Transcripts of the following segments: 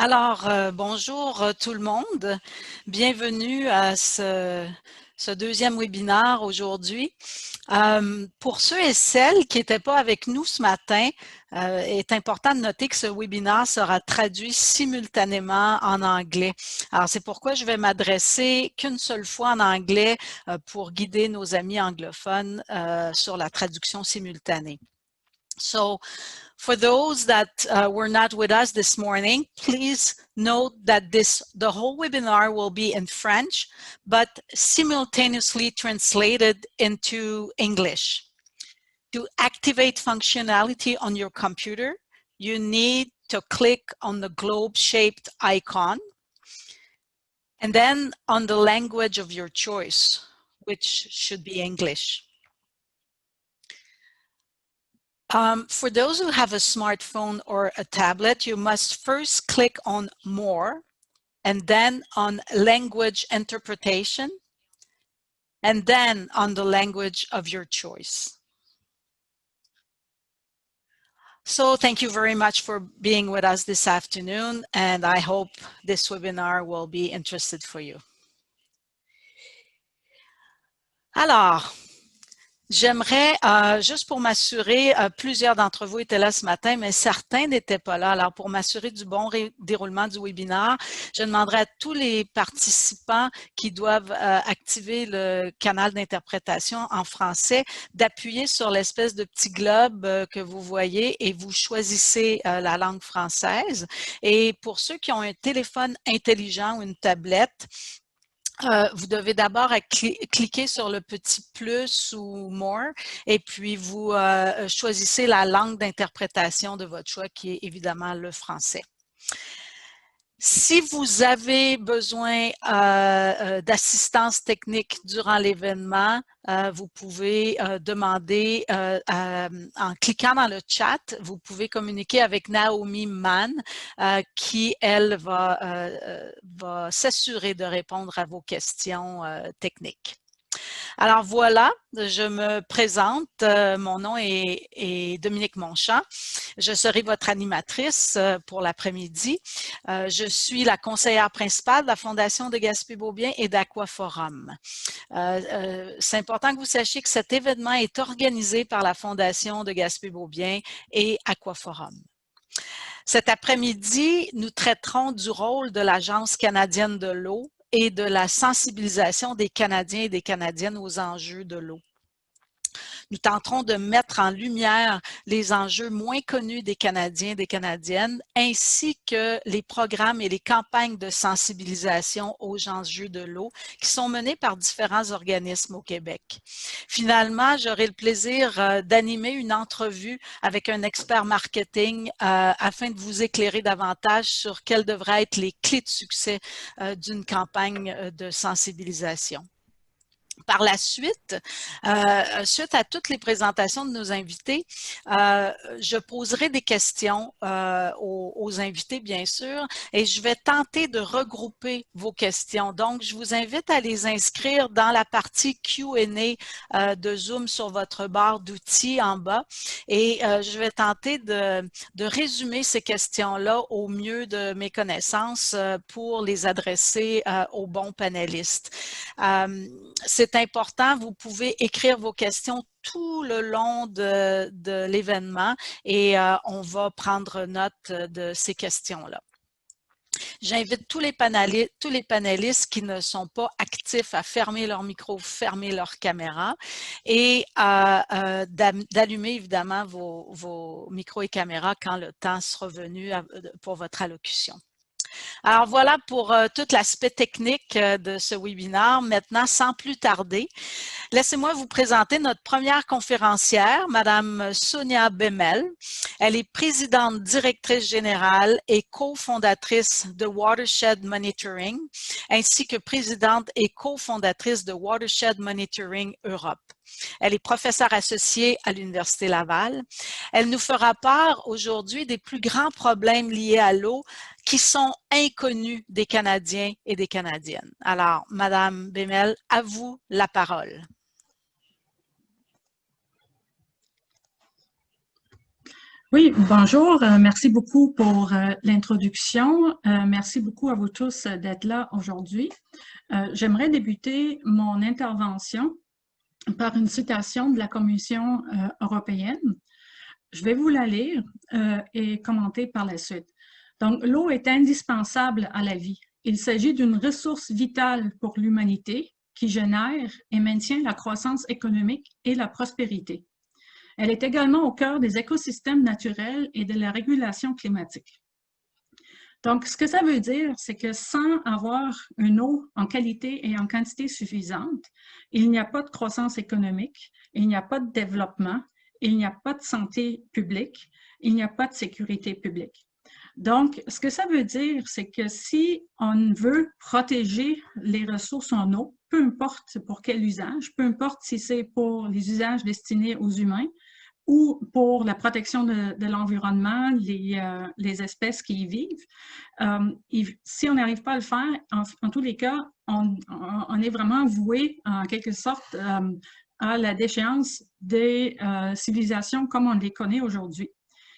Alors, bonjour tout le monde. Bienvenue à ce deuxième webinaire aujourd'hui. Pour ceux et celles qui n'étaient pas avec nous ce matin, est important de noter que ce webinaire sera traduit simultanément en anglais. Alors, c'est pourquoi je vais m'adresser qu'une seule fois en anglais pour guider nos amis anglophones sur la traduction simultanée. So, for those that were not with us this morning, please note that the whole webinar will be in French, but simultaneously translated into English. To activate functionality on your computer, you need to click on the globe-shaped icon, and then on the language of your choice, which should be English. For those who have a smartphone or a tablet, you must first click on More, and then on Language Interpretation, and then on the language of your choice. So thank you very much for being with us this afternoon, and I hope this webinar will be interesting for you. Alors, j'aimerais, juste pour m'assurer, plusieurs d'entre vous étaient là ce matin, mais certains n'étaient pas là. Alors, pour m'assurer du bon déroulement du webinaire, je demanderai à tous les participants qui doivent activer le canal d'interprétation en français d'appuyer sur l'espèce de petit globe que vous voyez et vous choisissez la langue française. Et pour ceux qui ont un téléphone intelligent ou une tablette, vous devez d'abord cliquer sur le petit plus ou More et puis vous choisissez la langue d'interprétation de votre choix qui est évidemment le français. Si vous avez besoin d'assistance technique durant l'événement, vous pouvez demander, en cliquant dans le chat, vous pouvez communiquer avec Naomi Mann, qui, elle, va s'assurer de répondre à vos questions techniques. Alors voilà, je me présente. Mon nom est Dominique Monchamp. Je serai votre animatrice pour l'après-midi. Je suis la conseillère principale de la Fondation de Gaspé-Beaubien et d'Aquaforum. C'est important que vous sachiez que cet événement est organisé par la Fondation de Gaspé-Beaubien et Aquaforum. Cet après-midi, nous traiterons du rôle de l'Agence canadienne de l'eau et de la sensibilisation des Canadiens et des Canadiennes aux enjeux de l'eau. Nous tenterons de mettre en lumière les enjeux moins connus des Canadiens et des Canadiennes, ainsi que les programmes et les campagnes de sensibilisation aux enjeux de l'eau qui sont menés par différents organismes au Québec. Finalement, j'aurai le plaisir d'animer une entrevue avec un expert marketing afin de vous éclairer davantage sur quelles devraient être les clés de succès d'une campagne de sensibilisation. Par la suite, suite à toutes les présentations de nos invités, je poserai des questions aux invités, bien sûr, et je vais tenter de regrouper vos questions. Donc, je vous invite à les inscrire dans la partie Q&A de Zoom sur votre barre d'outils en bas, et je vais tenter de résumer ces questions-là au mieux de mes connaissances pour les adresser aux bons panélistes. C'est important, vous pouvez écrire vos questions tout le long de l'événement et on va prendre note de ces questions-là. J'invite tous les panélistes qui ne sont pas actifs à fermer leur micro, fermer leur caméra et d'allumer évidemment vos micros et caméras quand le temps sera venu pour votre allocution. Alors voilà pour tout l'aspect technique de ce webinaire. Maintenant, sans plus tarder, laissez-moi vous présenter notre première conférencière, Madame Sonia Bemel. Elle est présidente directrice générale et cofondatrice de Watershed Monitoring, ainsi que présidente et cofondatrice de Watershed Monitoring Europe. Elle est professeure associée à l'Université Laval. Elle nous fera part aujourd'hui des plus grands problèmes liés à l'eau qui sont inconnus des Canadiens et des Canadiennes. Alors, Madame Bemel, à vous la parole. Oui, bonjour. Merci beaucoup pour l'introduction. Merci beaucoup à vous tous d'être là aujourd'hui. J'aimerais débuter mon intervention par une citation de la Commission européenne. Je vais vous la lire et commenter par la suite. Donc, l'eau est indispensable à la vie. Il s'agit d'une ressource vitale pour l'humanité qui génère et maintient la croissance économique et la prospérité. Elle est également au cœur des écosystèmes naturels et de la régulation climatique. Donc, ce que ça veut dire, c'est que sans avoir une eau en qualité et en quantité suffisante, il n'y a pas de croissance économique, il n'y a pas de développement, il n'y a pas de santé publique, il n'y a pas de sécurité publique. Donc, ce que ça veut dire, c'est que si on veut protéger les ressources en eau, peu importe pour quel usage, peu importe si c'est pour les usages destinés aux humains, ou pour la protection de l'environnement, les espèces qui y vivent. Si on n'arrive pas à le faire, en tous les cas, on est vraiment voué, en quelque sorte, à la déchéance des civilisations comme on les connaît aujourd'hui.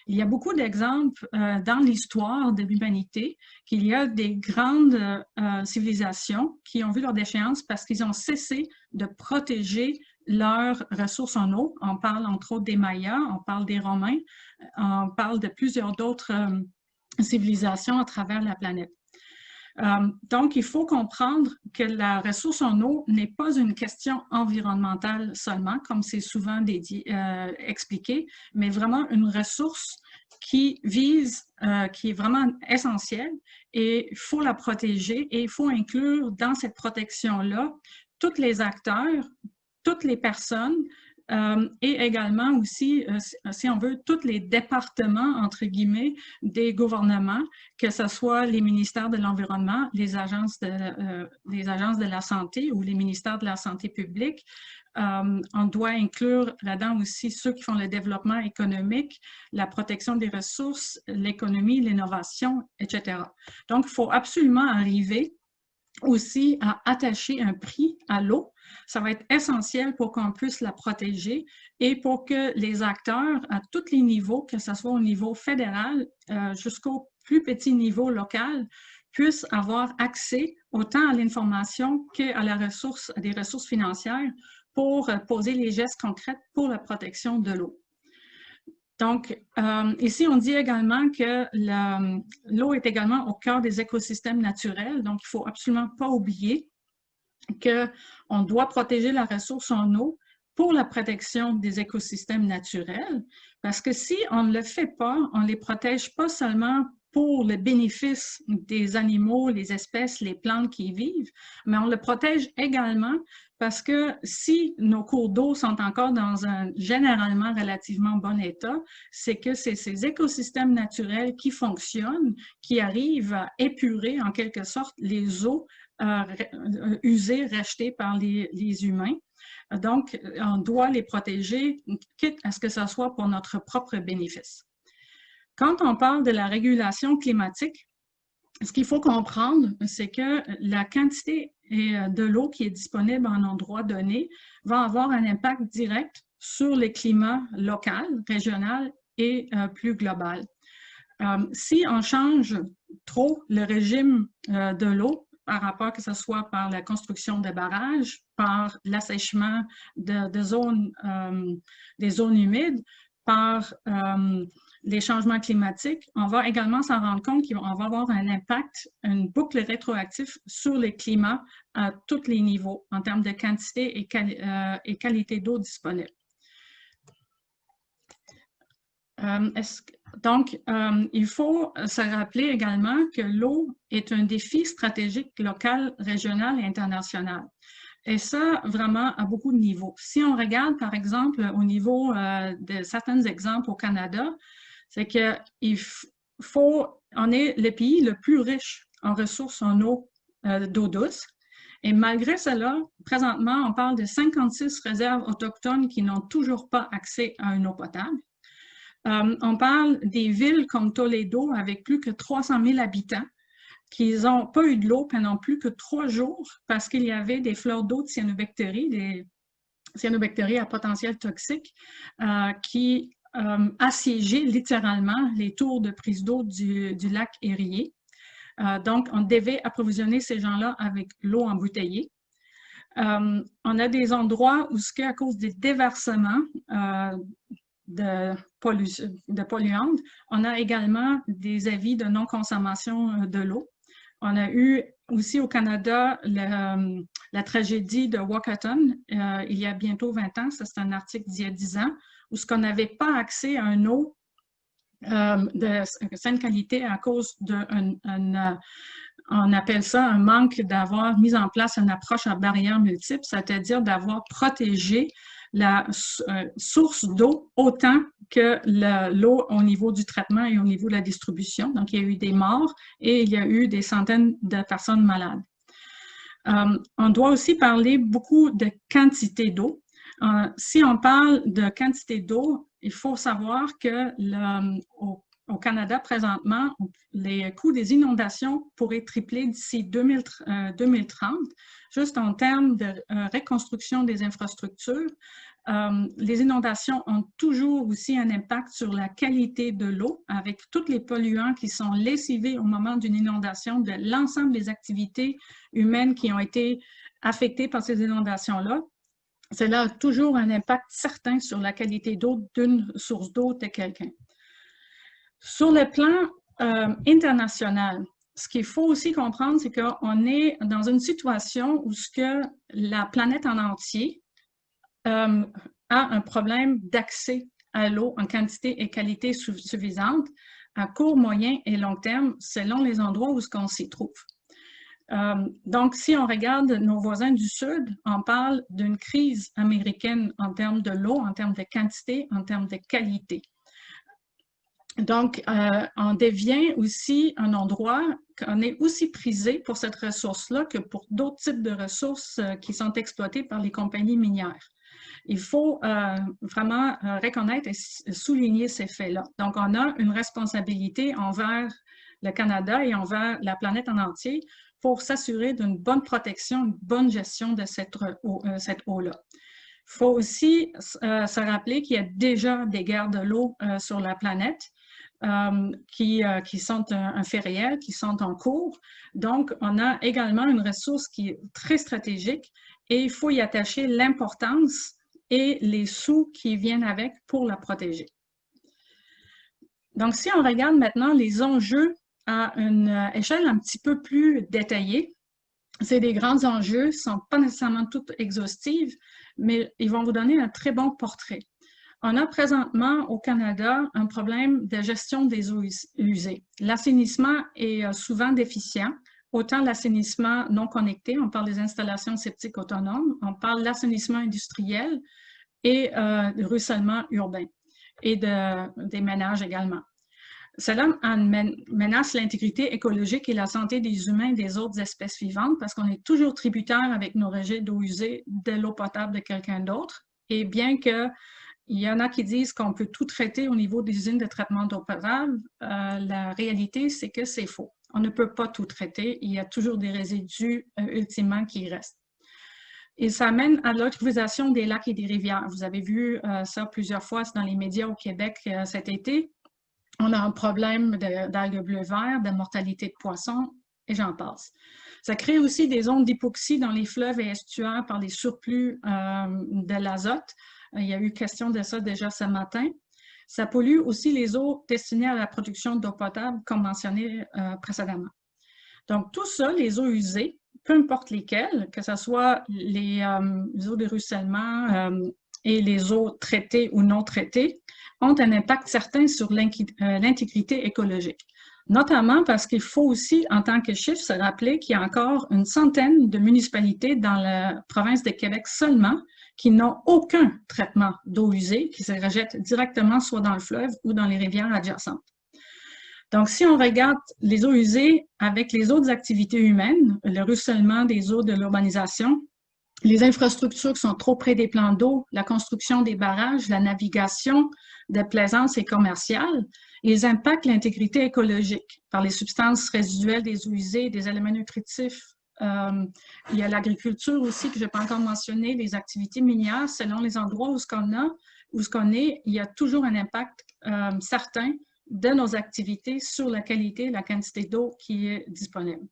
Il y a beaucoup d'exemples dans l'histoire de l'humanité qu'il y a des grandes civilisations qui ont vu leur déchéance parce qu'ils ont cessé de protéger leurs ressources en eau. On parle entre autres des Mayas, on parle des Romains, on parle de plusieurs d'autres civilisations à travers la planète. Donc, il faut comprendre que la ressource en eau n'est pas une question environnementale seulement, comme c'est souvent expliqué, mais vraiment une ressource qui qui est vraiment essentielle et il faut la protéger et il faut inclure dans cette protection-là tous les acteurs, toutes les personnes et également aussi, si on veut, tous les départements, entre guillemets, des gouvernements, que ce soit les ministères de l'Environnement, les agences de la santé ou les ministères de la santé publique. On doit inclure là-dedans aussi ceux qui font le développement économique, la protection des ressources, l'économie, l'innovation, etc. Donc, il faut absolument arriver aussi à attacher un prix à l'eau. Ça va être essentiel pour qu'on puisse la protéger et pour que les acteurs à tous les niveaux, que ce soit au niveau fédéral jusqu'au plus petit niveau local, puissent avoir accès autant à l'information qu'à des ressources financières pour poser les gestes concrets pour la protection de l'eau. Donc, ici, on dit également que l'eau est également au cœur des écosystèmes naturels. Donc, il ne faut absolument pas oublier qu'on doit protéger la ressource en eau pour la protection des écosystèmes naturels. Parce que si on ne le fait pas, on ne les protège pas seulement pour le bénéfice des animaux, les espèces, les plantes qui y vivent, mais on le protège également parce que si nos cours d'eau sont encore dans un généralement relativement bon état, c'est que c'est ces écosystèmes naturels qui fonctionnent, qui arrivent à épurer en quelque sorte les eaux usées, rejetées par les humains. Donc, on doit les protéger, quitte à ce que ce soit pour notre propre bénéfice. Quand on parle de la régulation climatique, ce qu'il faut comprendre, c'est que la quantité de l'eau qui est disponible en endroit donné va avoir un impact direct sur le climat local, régional et plus global. Si on change trop le régime de l'eau, par rapport que ce soit par la construction de barrages, par l'assèchement des zones humides, par les changements climatiques, on va également s'en rendre compte qu'on va avoir un impact, une boucle rétroactive sur le climat à tous les niveaux en termes de quantité et qualité d'eau disponible. Donc, il faut se rappeler également que l'eau est un défi stratégique local, régional et international. Et ça, vraiment, à beaucoup de niveaux. Si on regarde, par exemple, au niveau de certains exemples au Canada, c'est on est le pays le plus riche en ressources en eau d'eau douce. Et malgré cela, présentement, on parle de 56 réserves autochtones qui n'ont toujours pas accès à une eau potable. On parle des villes comme Toledo avec plus que 300 000 habitants qui n'ont pas eu de l'eau pendant plus que 3 jours parce qu'il y avait des fleurs d'eau de cyanobactéries, des cyanobactéries à potentiel toxique qui assiégé littéralement les tours de prise d'eau du lac Erie. Donc, on devait approvisionner ces gens-là avec l'eau embouteillée. On a des endroits où, à cause des déversements de polluantes, on a également des avis de non-consommation de l'eau. On a eu aussi au Canada la tragédie de Walkerton il y a bientôt 20 ans, ça c'est un article d'il y a 10 ans, où ce qu'on n'avait pas accès à une eau de saine qualité à cause on appelle ça un manque d'avoir mis en place une approche à barrières multiples, c'est-à-dire d'avoir protégé la source d'eau autant que l'eau au niveau du traitement et au niveau de la distribution. Donc, il y a eu des morts et il y a eu des centaines de personnes malades. On doit aussi parler beaucoup de quantité d'eau. Si on parle de quantité d'eau, il faut savoir que au Canada, présentement, les coûts des inondations pourraient tripler d'ici 2030, juste en termes de reconstruction des infrastructures. Les inondations ont toujours aussi un impact sur la qualité de l'eau, avec tous les polluants qui sont lessivés au moment d'une inondation de l'ensemble des activités humaines qui ont été affectées par ces inondations-là. Cela a toujours un impact certain sur la qualité d'eau d'une source d'eau de quelqu'un. Sur le plan international, ce qu'il faut aussi comprendre, c'est qu'on est dans une situation où la planète en entier a un problème d'accès à l'eau en quantité et qualité suffisante à court, moyen et long terme, selon les endroits où on s'y trouve. Donc, si on regarde nos voisins du Sud, on parle d'une crise américaine en termes de l'eau, en termes de quantité, en termes de qualité. Donc, on devient aussi un endroit qu'on est aussi prisé pour cette ressource-là que pour d'autres types de ressources qui sont exploitées par les compagnies minières. Il faut vraiment reconnaître et souligner ces faits-là. Donc, on a une responsabilité envers le Canada et envers la planète en entier pour s'assurer d'une bonne protection, une bonne gestion de cette eau-là. Il faut aussi se rappeler qu'il y a déjà des guerres de l'eau sur la planète qui sont un fait réel, qui sont en cours. Donc, on a également une ressource qui est très stratégique et il faut y attacher l'importance et les sous qui viennent avec pour la protéger. Donc, si on regarde maintenant les enjeux à une échelle un petit peu plus détaillée, c'est des grands enjeux, ne sont pas nécessairement toutes exhaustives, mais ils vont vous donner un très bon portrait. On a présentement au Canada un problème de gestion des eaux usées. L'assainissement est souvent déficient, autant l'assainissement non connecté, on parle des installations septiques autonomes, on parle de l'assainissement industriel et du ruissellement urbain et des ménages également. Cela menace l'intégrité écologique et la santé des humains et des autres espèces vivantes parce qu'on est toujours tributaire avec nos rejets d'eau usée de l'eau potable de quelqu'un d'autre. Et bien qu'il y en a qui disent qu'on peut tout traiter au niveau des usines de traitement d'eau potable, la réalité, c'est que c'est faux. On ne peut pas tout traiter. Il y a toujours des résidus ultimement qui restent. Et ça amène à l'eutrophisation des lacs et des rivières. Vous avez vu ça plusieurs fois dans les médias au Québec cet été. On a un problème d'algues bleues-verts, de mortalité de poissons, et j'en passe. Ça crée aussi des zones d'hypoxie dans les fleuves et estuaires par les surplus de l'azote. Il y a eu question de ça déjà ce matin. Ça pollue aussi les eaux destinées à la production d'eau potable, comme mentionné précédemment. Donc, tout ça, les eaux usées, peu importe lesquelles, que ce soit les eaux de ruissellement et les eaux traitées ou non traitées, ont un impact certain sur l'intégrité écologique. Notamment parce qu'il faut aussi, en tant que chiffre, se rappeler qu'il y a encore une centaine de municipalités dans la province de Québec seulement qui n'ont aucun traitement d'eau usée, qui se rejettent directement soit dans le fleuve ou dans les rivières adjacentes. Donc, si on regarde les eaux usées avec les autres activités humaines, le ruissellement des eaux de l'urbanisation, les infrastructures qui sont trop près des plans d'eau, la construction des barrages, la navigation de plaisance et commerciale, ils impactent l'intégrité écologique par les substances résiduelles des eaux usées, des éléments nutritifs. Il y a l'agriculture aussi, que je n'ai pas encore mentionné, les activités minières selon les endroits où on a. où ce qu'on est, il y a toujours un impact certain de nos activités sur la qualité et la quantité d'eau qui est disponible.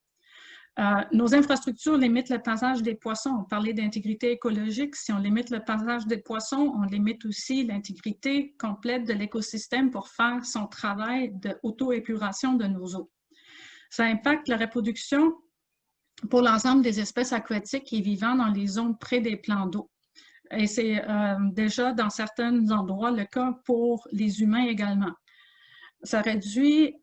Nos infrastructures limitent le passage des poissons. On parlait d'intégrité écologique. Si on limite le passage des poissons, on limite aussi l'intégrité complète de l'écosystème pour faire son travail d'auto-épuration de nos eaux. Ça impacte la reproduction pour l'ensemble des espèces aquatiques et vivant dans les zones près des plans d'eau. Et c'est déjà dans certains endroits le cas pour les humains également. Ça réduit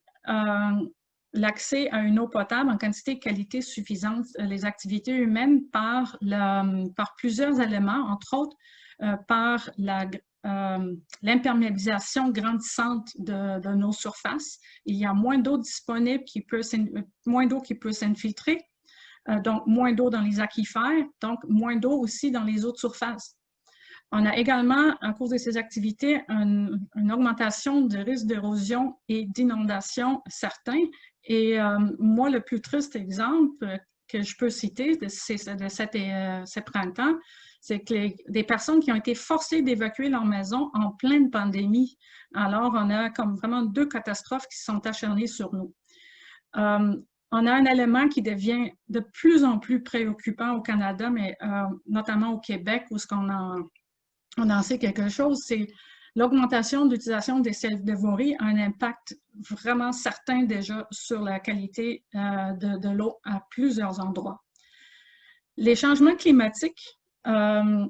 l'accès à une eau potable en quantité et qualité suffisante, les activités humaines par plusieurs éléments, entre autres par l'imperméabilisation grandissante de nos surfaces. Il y a moins d'eau disponible, moins d'eau qui peut s'infiltrer, donc moins d'eau dans les aquifères, donc moins d'eau aussi dans les eaux de surface. On a également, à cause de ces activités, une augmentation du risque d'érosion et d'inondation certains. Et moi, le plus triste exemple que je peux citer de ce printemps, c'est que des personnes qui ont été forcées d'évacuer leur maison en pleine pandémie. Alors, on a comme vraiment deux catastrophes qui se sont acharnées sur nous. On a un élément qui devient de plus en plus préoccupant au Canada, mais notamment au Québec, où on en sait quelque chose, c'est l'augmentation d'utilisation des self-dévorés a un impact vraiment certain déjà sur la qualité de l'eau à plusieurs endroits. Les changements climatiques ont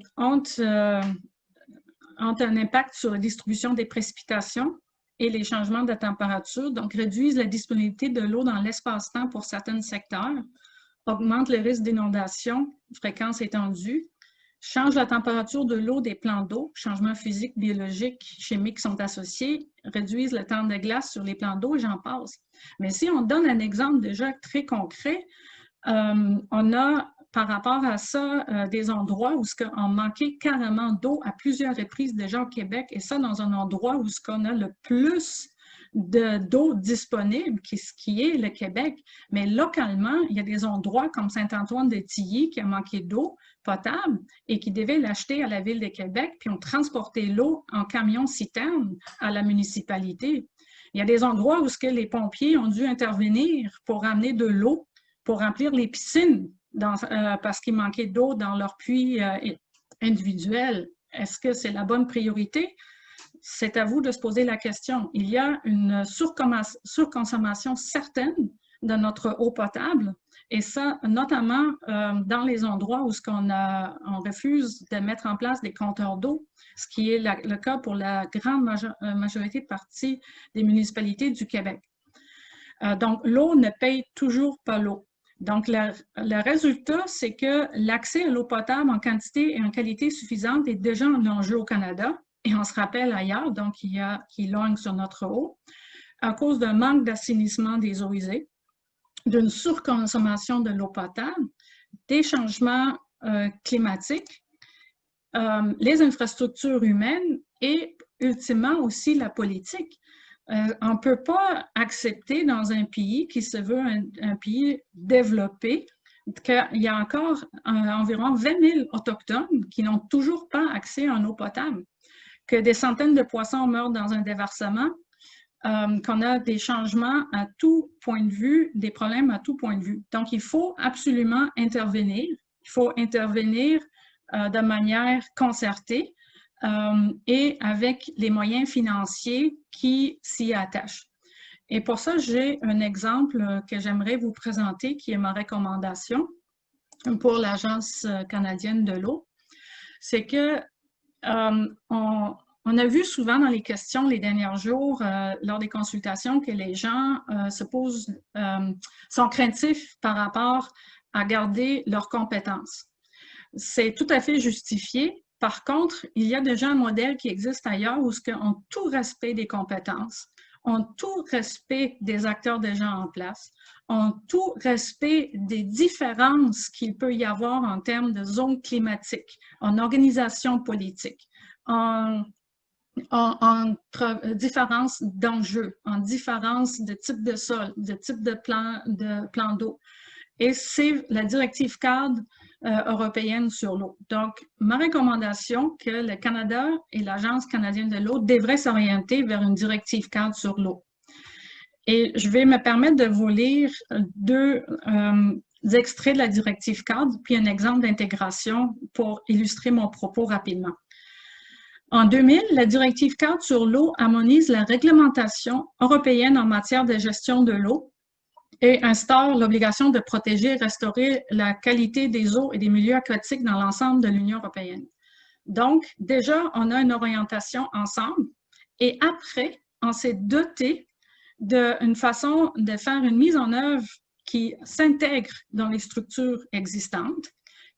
un impact sur la distribution des précipitations et les changements de température, donc réduisent la disponibilité de l'eau dans l'espace-temps pour certains secteurs, augmentent le risque d'inondation, fréquence étendue, change la température de l'eau des plans d'eau, changements physiques, biologiques, chimiques sont associés, réduisent le temps de glace sur les plans d'eau et j'en passe. Mais si on donne un exemple déjà très concret, on a par rapport à ça des endroits où on manquait carrément d'eau à plusieurs reprises déjà au Québec et ça dans un endroit où on a le plus d'eau disponible, qui est le Québec. Mais localement, il y a des endroits comme Saint-Antoine-de-Tilly qui a manqué d'eau potable et qui devaient l'acheter à la Ville de Québec, puis ont transporté l'eau en camion-citerne à la municipalité. Il y a des endroits où les pompiers ont dû intervenir pour amener de l'eau, pour remplir les piscines, parce qu'il manquait d'eau dans leur puits individuel. Est-ce que c'est la bonne priorité? C'est à vous de se poser la question. Il y a une surconsommation certaine de notre eau potable et ça, notamment dans les endroits où on refuse de mettre en place des compteurs d'eau, ce qui est le cas pour la grande majorité de partie des municipalités du Québec. Donc, l'eau ne paye toujours pas l'eau. Donc, le résultat, c'est que l'accès à l'eau potable en quantité et en qualité suffisante est déjà un enjeu au Canada. Et on se rappelle ailleurs, donc il y a qui logne sur notre eau, à cause d'un manque d'assainissement des eaux usées, d'une surconsommation de l'eau potable, des changements climatiques, les infrastructures humaines et ultimement aussi la politique. On ne peut pas accepter dans un pays qui se veut un pays développé qu'il y a encore environ 20 000 Autochtones qui n'ont toujours pas accès à une eau potable, que des centaines de poissons meurent dans un déversement, qu'on a des changements à tout point de vue, des problèmes à tout point de vue. Donc, il faut absolument intervenir. Il faut intervenir de manière concertée et avec les moyens financiers qui s'y attachent. Et pour ça, j'ai un exemple que j'aimerais vous présenter, qui est ma recommandation pour l'Agence canadienne de l'eau. C'est que on a vu souvent dans les questions les derniers jours, lors des consultations, que les gens sont craintifs par rapport à garder leurs compétences. C'est tout à fait justifié. Par contre, il y a déjà un modèle qui existe ailleurs où en tout respect des compétences, en tout respect des acteurs déjà en place, en tout respect des différences qu'il peut y avoir en termes de zones climatiques, en organisation politique, en différence d'enjeux, en différence de type de sol, de type de plan d'eau. Et c'est la directive cadre européenne sur l'eau. Donc, ma recommandation que le Canada et l'Agence canadienne de l'eau devraient s'orienter vers une directive cadre sur l'eau. Et je vais me permettre de vous lire deux extraits de la directive cadre, puis un exemple d'intégration pour illustrer mon propos rapidement. En 2000, la directive cadre sur l'eau harmonise la réglementation européenne en matière de gestion de l'eau et instaure l'obligation de protéger et restaurer la qualité des eaux et des milieux aquatiques dans l'ensemble de l'Union européenne. Donc, déjà, on a une orientation ensemble et après, on s'est doté d'une façon de faire une mise en œuvre qui s'intègre dans les structures existantes,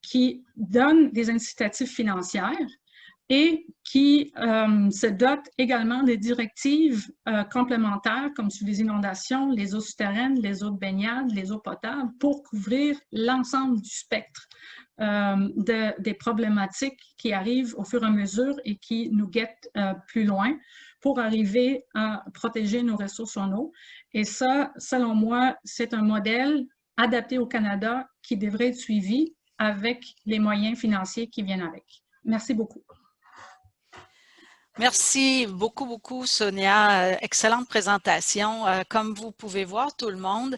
qui donne des incitatifs financières et qui se dote également des directives complémentaires comme sur les inondations, les eaux souterraines, les eaux de baignade, les eaux potables, pour couvrir l'ensemble du spectre des problématiques qui arrivent au fur et à mesure et qui nous guettent plus loin pour arriver à protéger nos ressources en eau. Et ça, selon moi, c'est un modèle adapté au Canada qui devrait être suivi avec les moyens financiers qui viennent avec. Merci beaucoup. Merci beaucoup, beaucoup, Sonia. Excellente présentation. Comme vous pouvez voir, tout le monde,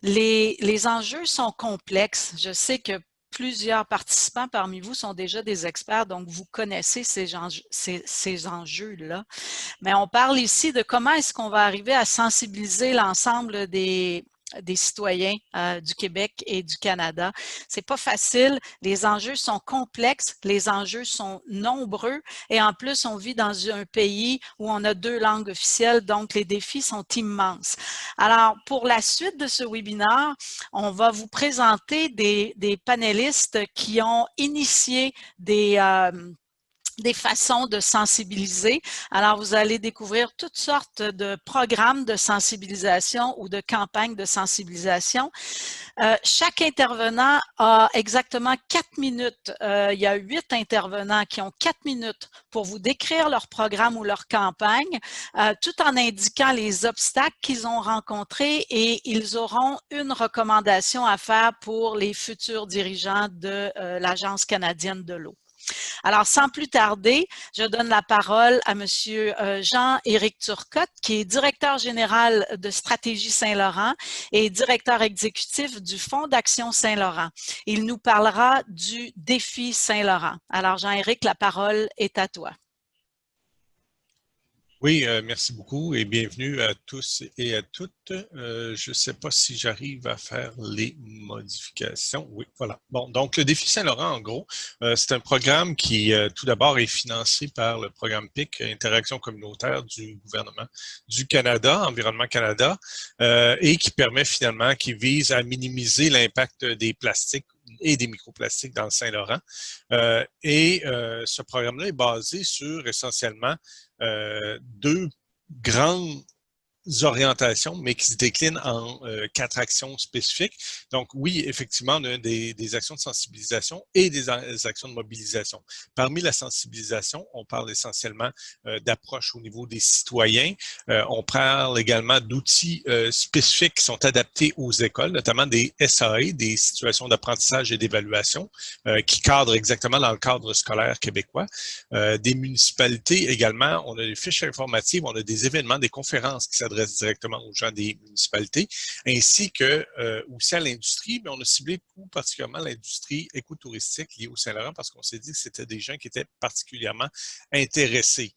les enjeux sont complexes. Je sais que plusieurs participants parmi vous sont déjà des experts, donc vous connaissez ces enjeux-là. Mais on parle ici de comment est-ce qu'on va arriver à sensibiliser l'ensemble des citoyens du Québec et du Canada. C'est pas facile, les enjeux sont complexes, les enjeux sont nombreux et en plus on vit dans un pays où on a 2 langues officielles, donc les défis sont immenses. Alors pour la suite de ce webinaire, on va vous présenter des panélistes qui ont initié des façons de sensibiliser. Alors, vous allez découvrir toutes sortes de programmes de sensibilisation ou de campagnes de sensibilisation. Chaque intervenant a exactement 4 minutes. Il y a 8 intervenants qui ont 4 minutes pour vous décrire leur programme ou leur campagne, tout en indiquant les obstacles qu'ils ont rencontrés et ils auront une recommandation à faire pour les futurs dirigeants de l'Agence canadienne de l'eau. Alors, sans plus tarder, je donne la parole à Monsieur Jean-Éric Turcotte, qui est directeur général de Stratégie Saint-Laurent et directeur exécutif du Fonds d'Action Saint-Laurent. Il nous parlera du défi Saint-Laurent. Alors, Jean-Éric, la parole est à toi. Oui, merci beaucoup et bienvenue à tous et à toutes. Je ne sais pas si j'arrive à faire les modifications. Oui, voilà. Bon, donc le défi Saint-Laurent, en gros, c'est un programme qui, tout d'abord, est financé par le programme PIC, Interaction communautaire du gouvernement du Canada, Environnement Canada, et qui permet finalement, qui vise à minimiser l'impact des plastiques et des microplastiques dans le Saint-Laurent. Ce programme-là est basé sur essentiellement 2 grandes orientations, mais qui se déclinent en 4 actions spécifiques. Donc, oui, effectivement, on a des actions de sensibilisation et des actions de mobilisation. Parmi la sensibilisation, on parle essentiellement d'approche au niveau des citoyens. On parle également d'outils spécifiques qui sont adaptés aux écoles, notamment des SAE, des situations d'apprentissage et d'évaluation, qui cadrent exactement dans le cadre scolaire québécois. Des municipalités également, on a des fiches informatives, on a des événements, des conférences qui s'adressent directement aux gens des municipalités, ainsi que aussi à l'industrie, mais on a ciblé tout particulièrement l'industrie écotouristique liée au Saint-Laurent parce qu'on s'est dit que c'était des gens qui étaient particulièrement intéressés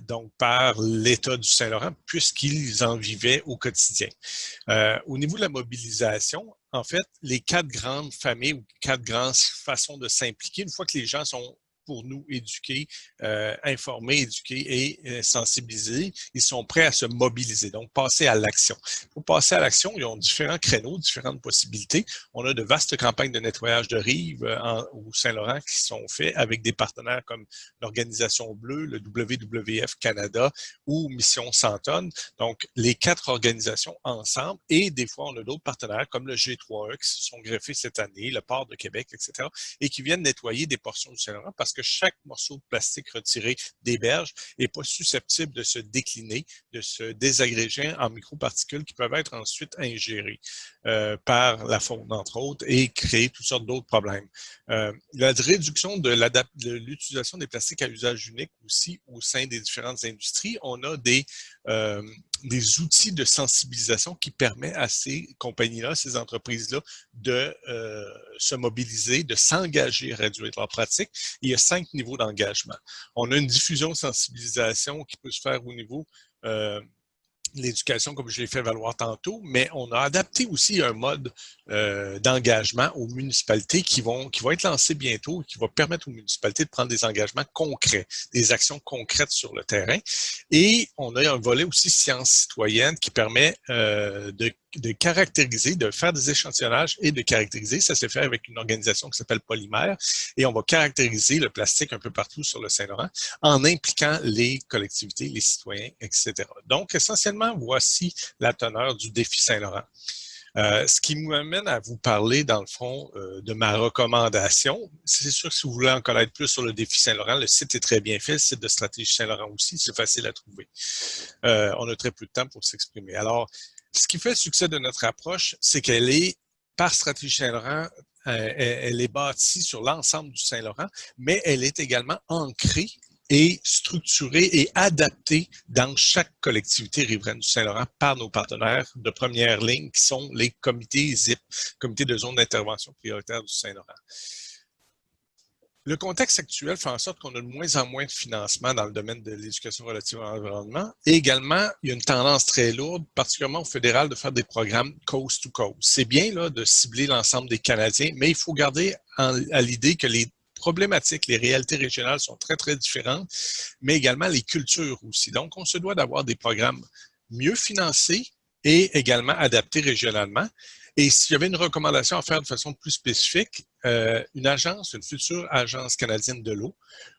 donc par l'état du Saint-Laurent puisqu'ils en vivaient au quotidien. Au niveau de la mobilisation, en fait, les 4 grandes familles ou 4 grandes façons de s'impliquer, une fois que les gens sont pour nous éduquer, informer, éduquer et sensibiliser, ils sont prêts à se mobiliser, donc passer à l'action. Pour passer à l'action, ils ont différents créneaux, différentes possibilités. On a de vastes campagnes de nettoyage de rives au Saint-Laurent qui sont faites avec des partenaires comme l'Organisation Bleue, le WWF Canada ou Mission 100 tonnes. Donc, les 4 organisations ensemble et des fois, on a d'autres partenaires comme le G3E qui se sont greffés cette année, le Port de Québec, etc. et qui viennent nettoyer des portions du Saint-Laurent parce que chaque morceau de plastique retiré des berges n'est pas susceptible de se décliner, de se désagréger en microparticules qui peuvent être ensuite ingérées par la faune, entre autres, et créer toutes sortes d'autres problèmes. La réduction de l'utilisation des plastiques à usage unique aussi au sein des différentes industries, on a des outils de sensibilisation qui permettent à ces compagnies-là, ces entreprises-là, de se mobiliser, de s'engager à réduire leurs pratiques. Il y a 5 niveaux d'engagement. On a une diffusion de sensibilisation qui peut se faire au niveau l'éducation, comme je l'ai fait valoir tantôt, mais on a adapté aussi un mode d'engagement aux municipalités qui va être lancé bientôt et qui va permettre aux municipalités de prendre des engagements concrets, des actions concrètes sur le terrain. Et on a un volet aussi sciences citoyennes qui permet de caractériser, de faire des échantillonnages et de caractériser. Ça s'est fait avec une organisation qui s'appelle Polymère et on va caractériser le plastique un peu partout sur le Saint-Laurent en impliquant les collectivités, les citoyens, etc. Donc, essentiellement, voici la teneur du défi Saint-Laurent. Ce qui m'amène à vous parler, dans le fond, de ma recommandation. C'est sûr que si vous voulez en connaître plus sur le défi Saint-Laurent, le site est très bien fait, le site de Stratégie Saint-Laurent aussi, c'est facile à trouver. On a très peu de temps pour s'exprimer. Alors, ce qui fait le succès de notre approche, c'est qu'elle est, par Stratégie Saint-Laurent, elle est bâtie sur l'ensemble du Saint-Laurent, mais elle est également ancrée et structurée et adaptée dans chaque collectivité riveraine du Saint-Laurent par nos partenaires de première ligne qui sont les comités ZIP, comités de zone d'intervention prioritaire du Saint-Laurent. Le contexte actuel fait en sorte qu'on a de moins en moins de financement dans le domaine de l'éducation relative à l'environnement. Et également, il y a une tendance très lourde, particulièrement au fédéral, de faire des programmes coast to coast. C'est bien là, de cibler l'ensemble des Canadiens, mais il faut garder à l'idée que les problématiques, les réalités régionales sont très, très différentes, mais également les cultures aussi. Donc, on se doit d'avoir des programmes mieux financés et également adaptés régionalement. Et s'il y avait une recommandation à faire de façon plus spécifique, une future agence canadienne de l'eau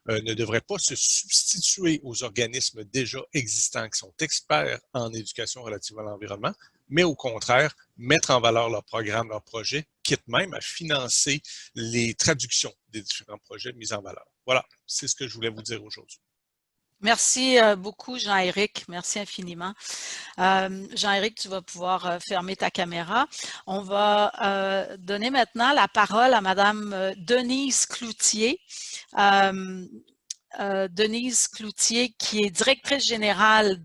ne devrait pas se substituer aux organismes déjà existants qui sont experts en éducation relative à l'environnement, mais au contraire, mettre en valeur leurs programmes, leurs projets, quitte même à financer les traductions des différents projets mis en valeur. Voilà, c'est ce que je voulais vous dire aujourd'hui. Merci beaucoup, Jean-Éric. Merci infiniment. Jean-Éric, tu vas pouvoir fermer ta caméra. On va donner maintenant la parole à Madame Denise Cloutier. Denise Cloutier, qui est directrice générale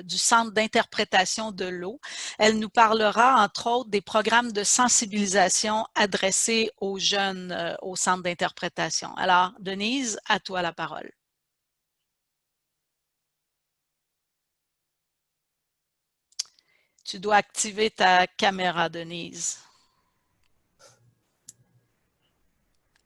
du Centre d'interprétation de l'eau. Elle nous parlera, entre autres, des programmes de sensibilisation adressés aux jeunes au Centre d'interprétation. Alors, Denise, à toi la parole. Tu dois activer ta caméra, Denise.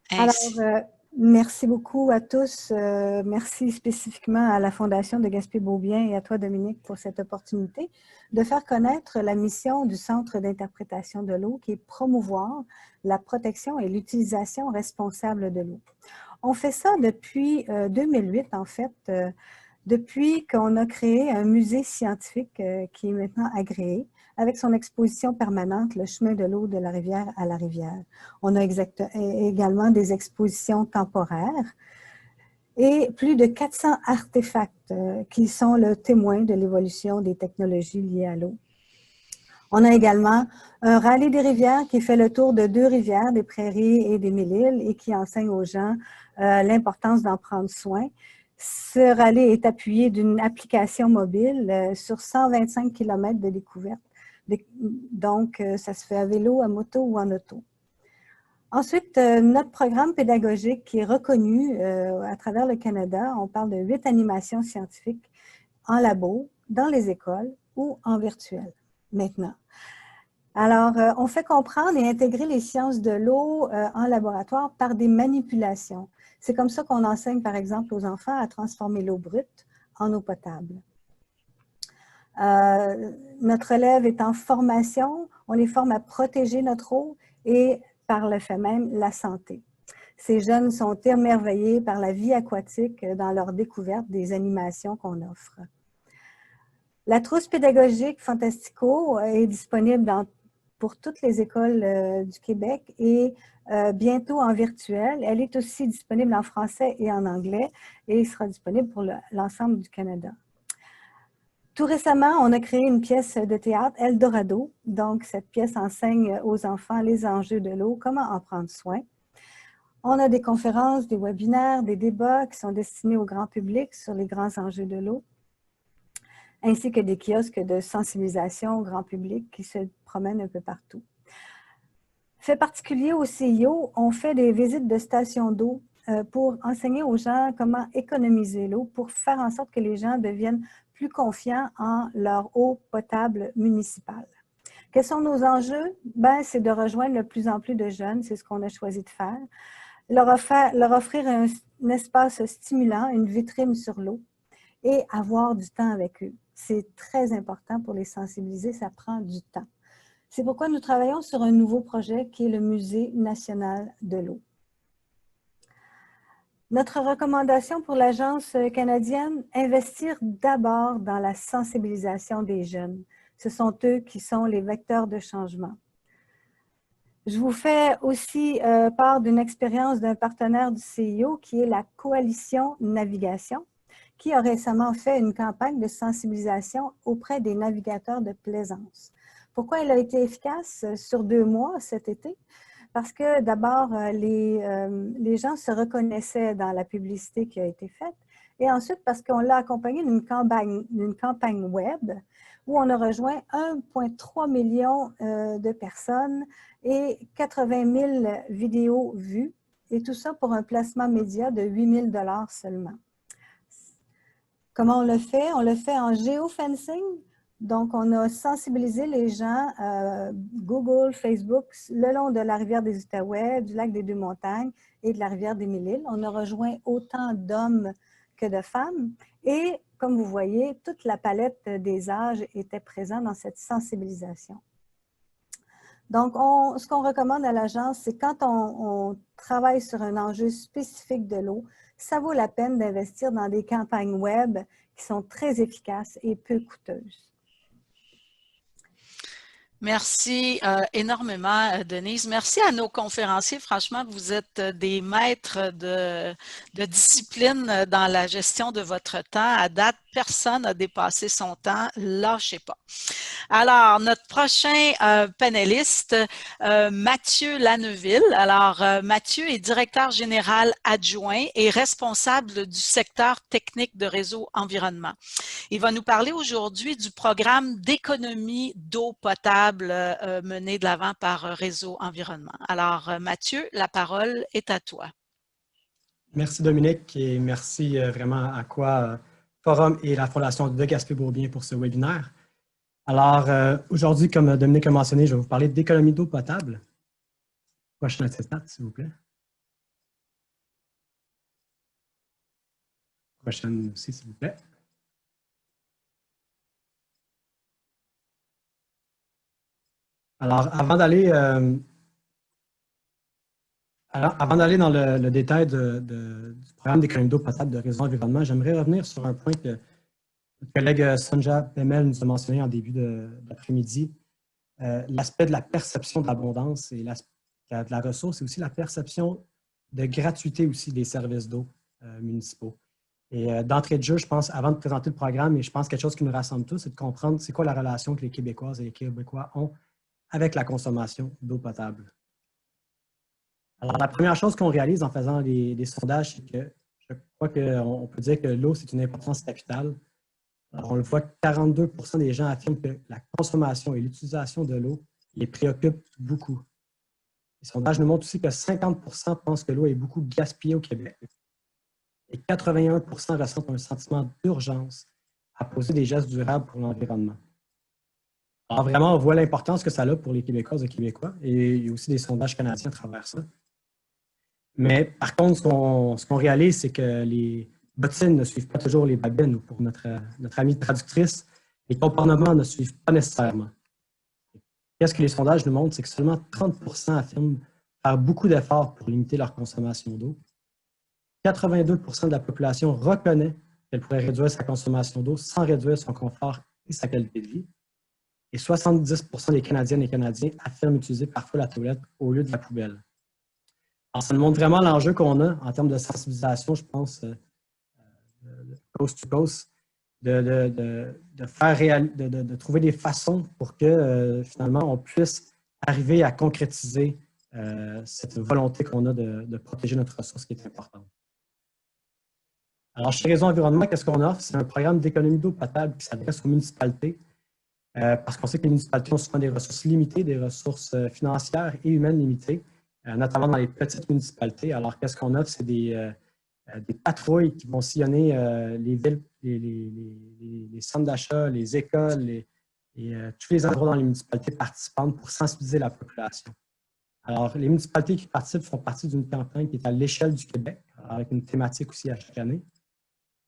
Ainsi. Alors, merci beaucoup à tous. Merci spécifiquement à la Fondation de Gaspé-Beaubien et à toi, Dominique, pour cette opportunité de faire connaître la mission du Centre d'interprétation de l'eau qui est promouvoir la protection et l'utilisation responsable de l'eau. On fait ça depuis 2008, en fait, depuis qu'on a créé un musée scientifique qui est maintenant agréé, avec son exposition permanente, le chemin de l'eau de la rivière à la rivière. On a également des expositions temporaires et plus de 400 artefacts qui sont le témoin de l'évolution des technologies liées à l'eau. On a également un rallye des rivières qui fait le tour de 2 rivières, des Prairies et des Mille-Îles, et qui enseigne aux gens l'importance d'en prendre soin. Ce rallye est appuyé d'une application mobile sur 125 km de découverte. Donc, ça se fait à vélo, à moto ou en auto. Ensuite, notre programme pédagogique qui est reconnu à travers le Canada, on parle de 8 animations scientifiques en labo, dans les écoles ou en virtuel maintenant. Alors, on fait comprendre et intégrer les sciences de l'eau en laboratoire par des manipulations. C'est comme ça qu'on enseigne, par exemple, aux enfants à transformer l'eau brute en eau potable. Notre élève est en formation, on les forme à protéger notre eau et par le fait même la santé. Ces jeunes sont émerveillés par la vie aquatique dans leur découverte des animations qu'on offre. La trousse pédagogique Fantastico est disponible dans pour toutes les écoles du Québec et bientôt en virtuel. Elle est aussi disponible en français et en anglais et sera disponible pour l'ensemble du Canada. Tout récemment, on a créé une pièce de théâtre, Eldorado. Donc, cette pièce enseigne aux enfants les enjeux de l'eau, comment en prendre soin. On a des conférences, des webinaires, des débats qui sont destinés au grand public sur les grands enjeux de l'eau, ainsi que des kiosques de sensibilisation au grand public qui se promènent un peu partout. Fait particulier au CIO, on fait des visites de stations d'eau pour enseigner aux gens comment économiser l'eau, pour faire en sorte que les gens deviennent plus confiants en leur eau potable municipale. Quels sont nos enjeux? C'est de rejoindre de plus en plus de jeunes, c'est ce qu'on a choisi de faire. Leur offrir un espace stimulant, une vitrine sur l'eau et avoir du temps avec eux. C'est très important pour les sensibiliser, ça prend du temps. C'est pourquoi nous travaillons sur un nouveau projet qui est le Musée national de l'eau. Notre recommandation pour l'Agence canadienne, investir d'abord dans la sensibilisation des jeunes. Ce sont eux qui sont les vecteurs de changement. Je vous fais aussi part d'une expérience d'un partenaire du CIO qui est la Coalition Navigation, qui a récemment fait une campagne de sensibilisation auprès des navigateurs de plaisance. Pourquoi elle a été efficace sur 2 mois cet été? Parce que d'abord, les gens se reconnaissaient dans la publicité qui a été faite et ensuite parce qu'on l'a accompagné d'une campagne web où on a rejoint 1,3 million de personnes et 80 000 vidéos vues et tout ça pour un placement média de 8 000 $ seulement. Comment on le fait? On le fait en géofencing. Donc, on a sensibilisé les gens, Google, Facebook, le long de la rivière des Outaouais, du lac des Deux-Montagnes et de la rivière des Mille-Îles. On a rejoint autant d'hommes que de femmes. Et comme vous voyez, toute la palette des âges était présente dans cette sensibilisation. Donc, ce qu'on recommande à l'agence, c'est quand on travaille sur un enjeu spécifique de l'eau, ça vaut la peine d'investir dans des campagnes web qui sont très efficaces et peu coûteuses. Merci énormément, Denise. Merci à nos conférenciers. Franchement, vous êtes des maîtres de discipline dans la gestion de votre temps. À date, personne n'a dépassé son temps. Lâchez pas. Alors, notre prochain panéliste, Mathieu Lanneville. Alors, Mathieu est directeur général adjoint et responsable du secteur technique de Réseau Environnement. Il va nous parler aujourd'hui du programme d'économie d'eau potable mené de l'avant par Réseau Environnement. Alors, Mathieu, la parole est à toi. Merci Dominique et merci vraiment à Aqua Forum et la Fondation de Gaspé-Beaubien pour ce webinaire. Alors, aujourd'hui, comme Dominique a mentionné, je vais vous parler d'économie d'eau potable. Prochaine attestation, s'il vous plaît. Prochaine aussi, s'il vous plaît. Alors, avant d'aller dans le détail du programme d'économie d'eau potable de Réseau Environnement, j'aimerais revenir sur un point que notre collègue Sonja Bemel nous a mentionné en début d'après-midi, l'aspect de la perception de l'abondance et de la ressource, et aussi la perception de gratuité aussi des services d'eau municipaux. Et d'entrée de jeu, je pense, avant de présenter le programme, et je pense quelque chose qui nous rassemble tous, c'est de comprendre c'est quoi la relation que les Québécoises et les Québécois ont avec la consommation d'eau potable. Alors, la première chose qu'on réalise en faisant des sondages, c'est que je crois qu'on peut dire que l'eau, c'est une importance capitale. Alors, on le voit, 42% des gens affirment que la consommation et l'utilisation de l'eau les préoccupent beaucoup. Les sondages nous montrent aussi que 50% pensent que l'eau est beaucoup gaspillée au Québec. Et 81% ressentent un sentiment d'urgence à poser des gestes durables pour l'environnement. Alors vraiment, on voit l'importance que ça a pour les Québécoises et Québécois, et il y a aussi des sondages canadiens à travers ça. Mais par contre, ce qu'on réalise, c'est que les bottines ne suivent pas toujours les babines, ou pour notre amie traductrice, les comportements ne suivent pas nécessairement. Qu'est-ce que les sondages nous montrent, c'est que seulement 30% affirment faire beaucoup d'efforts pour limiter leur consommation d'eau. 82% de la population reconnaît qu'elle pourrait réduire sa consommation d'eau sans réduire son confort et sa qualité de vie. et 70% des Canadiennes et Canadiens affirment utiliser parfois la toilette au lieu de la poubelle. Alors, ça nous montre vraiment l'enjeu qu'on a en termes de sensibilisation, je pense, coast to coast, de trouver des façons pour que finalement on puisse arriver à concrétiser cette volonté qu'on a de protéger notre ressource qui est importante. Alors, chez Réseau Environnement, qu'est-ce qu'on offre? C'est un programme d'économie d'eau potable qui s'adresse aux municipalités parce qu'on sait que les municipalités ont souvent des ressources limitées, des ressources financières et humaines limitées, notamment dans les petites municipalités. Alors, qu'est-ce qu'on offre? C'est des patrouilles qui vont sillonner les villes, les centres d'achat, les écoles et tous les endroits dans les municipalités participantes pour sensibiliser la population. Alors, les municipalités qui participent font partie d'une campagne qui est à l'échelle du Québec, avec une thématique aussi à chaque année.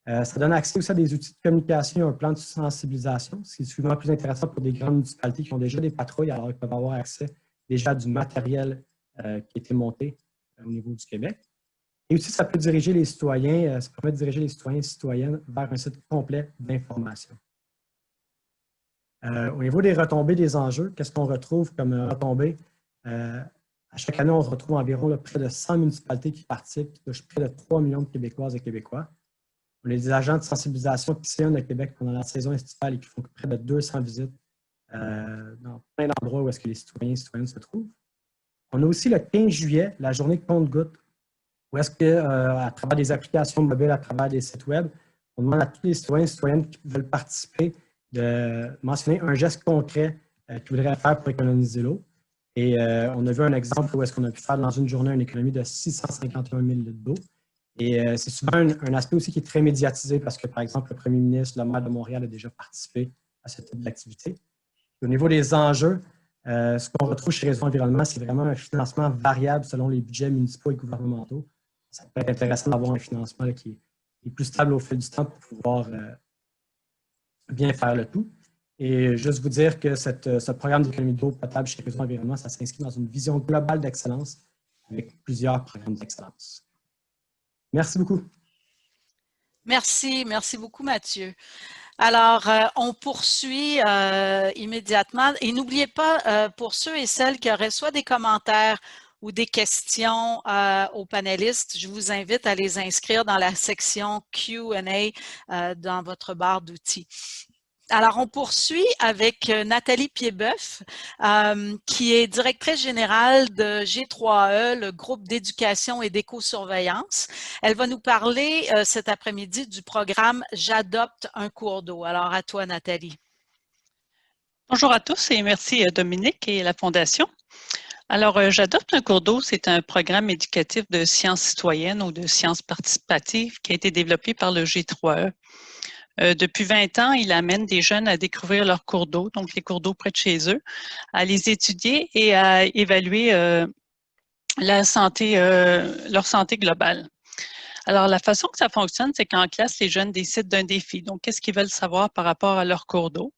Ça donne accès aussi à des outils de communication et un plan de sensibilisation, ce qui est souvent plus intéressant pour des grandes municipalités qui ont déjà des patrouilles, alors ils peuvent avoir accès déjà à du matériel qui a été monté au niveau du Québec. Et aussi, ça peut diriger les citoyens, ça permet de diriger les citoyens et citoyennes vers un site complet d'information. Au niveau des retombées des enjeux, qu'est-ce qu'on retrouve comme retombées? À chaque année, on retrouve environ près de 100 municipalités qui participent, qui touchent près de 3 millions de Québécoises et Québécois. On a des agents de sensibilisation qui sillonnent le Québec pendant la saison estivale et qui font près de 200 visites dans plein d'endroits où est-ce que les citoyens et citoyennes se trouvent. On a aussi le 15 juillet, la journée compte-gouttes, où est-ce qu'à travers des applications mobiles, à travers des sites web, on demande à tous les citoyens et citoyennes qui veulent participer de mentionner un geste concret qu'ils voudraient faire pour économiser l'eau. Et on a vu un exemple où est-ce qu'on a pu faire dans une journée une économie de 651 000 litres d'eau. Et c'est souvent un aspect aussi qui est très médiatisé parce que, par exemple, le premier ministre, le maire de Montréal a déjà participé à ce type d'activité. Au niveau des enjeux, ce qu'on retrouve chez Réseau Environnement, c'est vraiment un financement variable selon les budgets municipaux et gouvernementaux. Ça peut être intéressant d'avoir un financement là, qui est plus stable au fil du temps pour pouvoir bien faire le tout. Et juste vous dire que ce programme d'économie d'eau potable chez Réseau Environnement, ça s'inscrit dans une vision globale d'excellence avec plusieurs programmes d'excellence. Merci beaucoup. Merci beaucoup, Mathieu. Alors, on poursuit immédiatement. Et n'oubliez pas, pour ceux et celles qui auraient soit des commentaires ou des questions aux panélistes, je vous invite à les inscrire dans la section Q&A dans votre barre d'outils. Alors, on poursuit avec Nathalie Piedboeuf, qui est directrice générale de G3E, le groupe d'éducation et d'éco-surveillance. Elle va nous parler cet après-midi du programme « J'adopte un cours d'eau ». Alors, à toi, Nathalie. Bonjour à tous et merci Dominique et la Fondation. Alors, J'adopte un cours d'eau, c'est un programme éducatif de sciences citoyennes ou de sciences participatives qui a été développé par le G3E. Depuis 20 ans, il amène des jeunes à découvrir leurs cours d'eau, donc les cours d'eau près de chez eux, à les étudier et à évaluer leur santé globale. Alors, la façon que ça fonctionne, c'est qu'en classe, les jeunes décident d'un défi. Donc, qu'est-ce qu'ils veulent savoir par rapport à leur cours d'eau?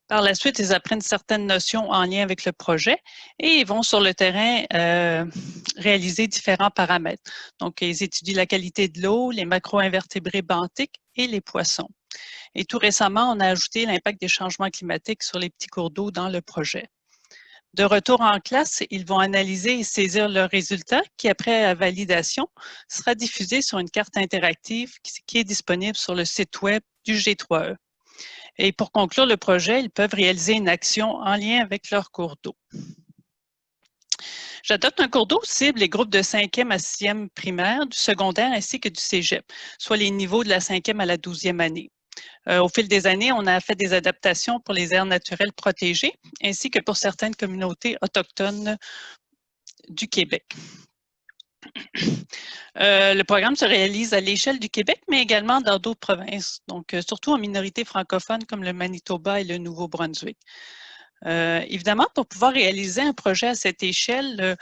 Par la suite, ils apprennent certaines notions en lien avec le projet et ils vont sur le terrain réaliser différents paramètres. Donc, ils étudient la qualité de l'eau, les macro-invertébrés benthiques et les poissons. Et tout récemment, on a ajouté l'impact des changements climatiques sur les petits cours d'eau dans le projet. De retour en classe, ils vont analyser et saisir leurs résultats qui, après validation, sera diffusé sur une carte interactive qui est disponible sur le site web du G3E. Et pour conclure le projet, ils peuvent réaliser une action en lien avec leur cours d'eau. J'adopte un cours d'eau cible les groupes de 5e à 6e primaire, du secondaire ainsi que du cégep, soit les niveaux de la 5e à la 12e année. Au fil des années, on a fait des adaptations pour les aires naturelles protégées, ainsi que pour certaines communautés autochtones du Québec. Le programme se réalise à l'échelle du Québec, mais également dans d'autres provinces, donc surtout en minorités francophones comme le Manitoba et le Nouveau-Brunswick. Évidemment, pour pouvoir réaliser un projet à cette échelle,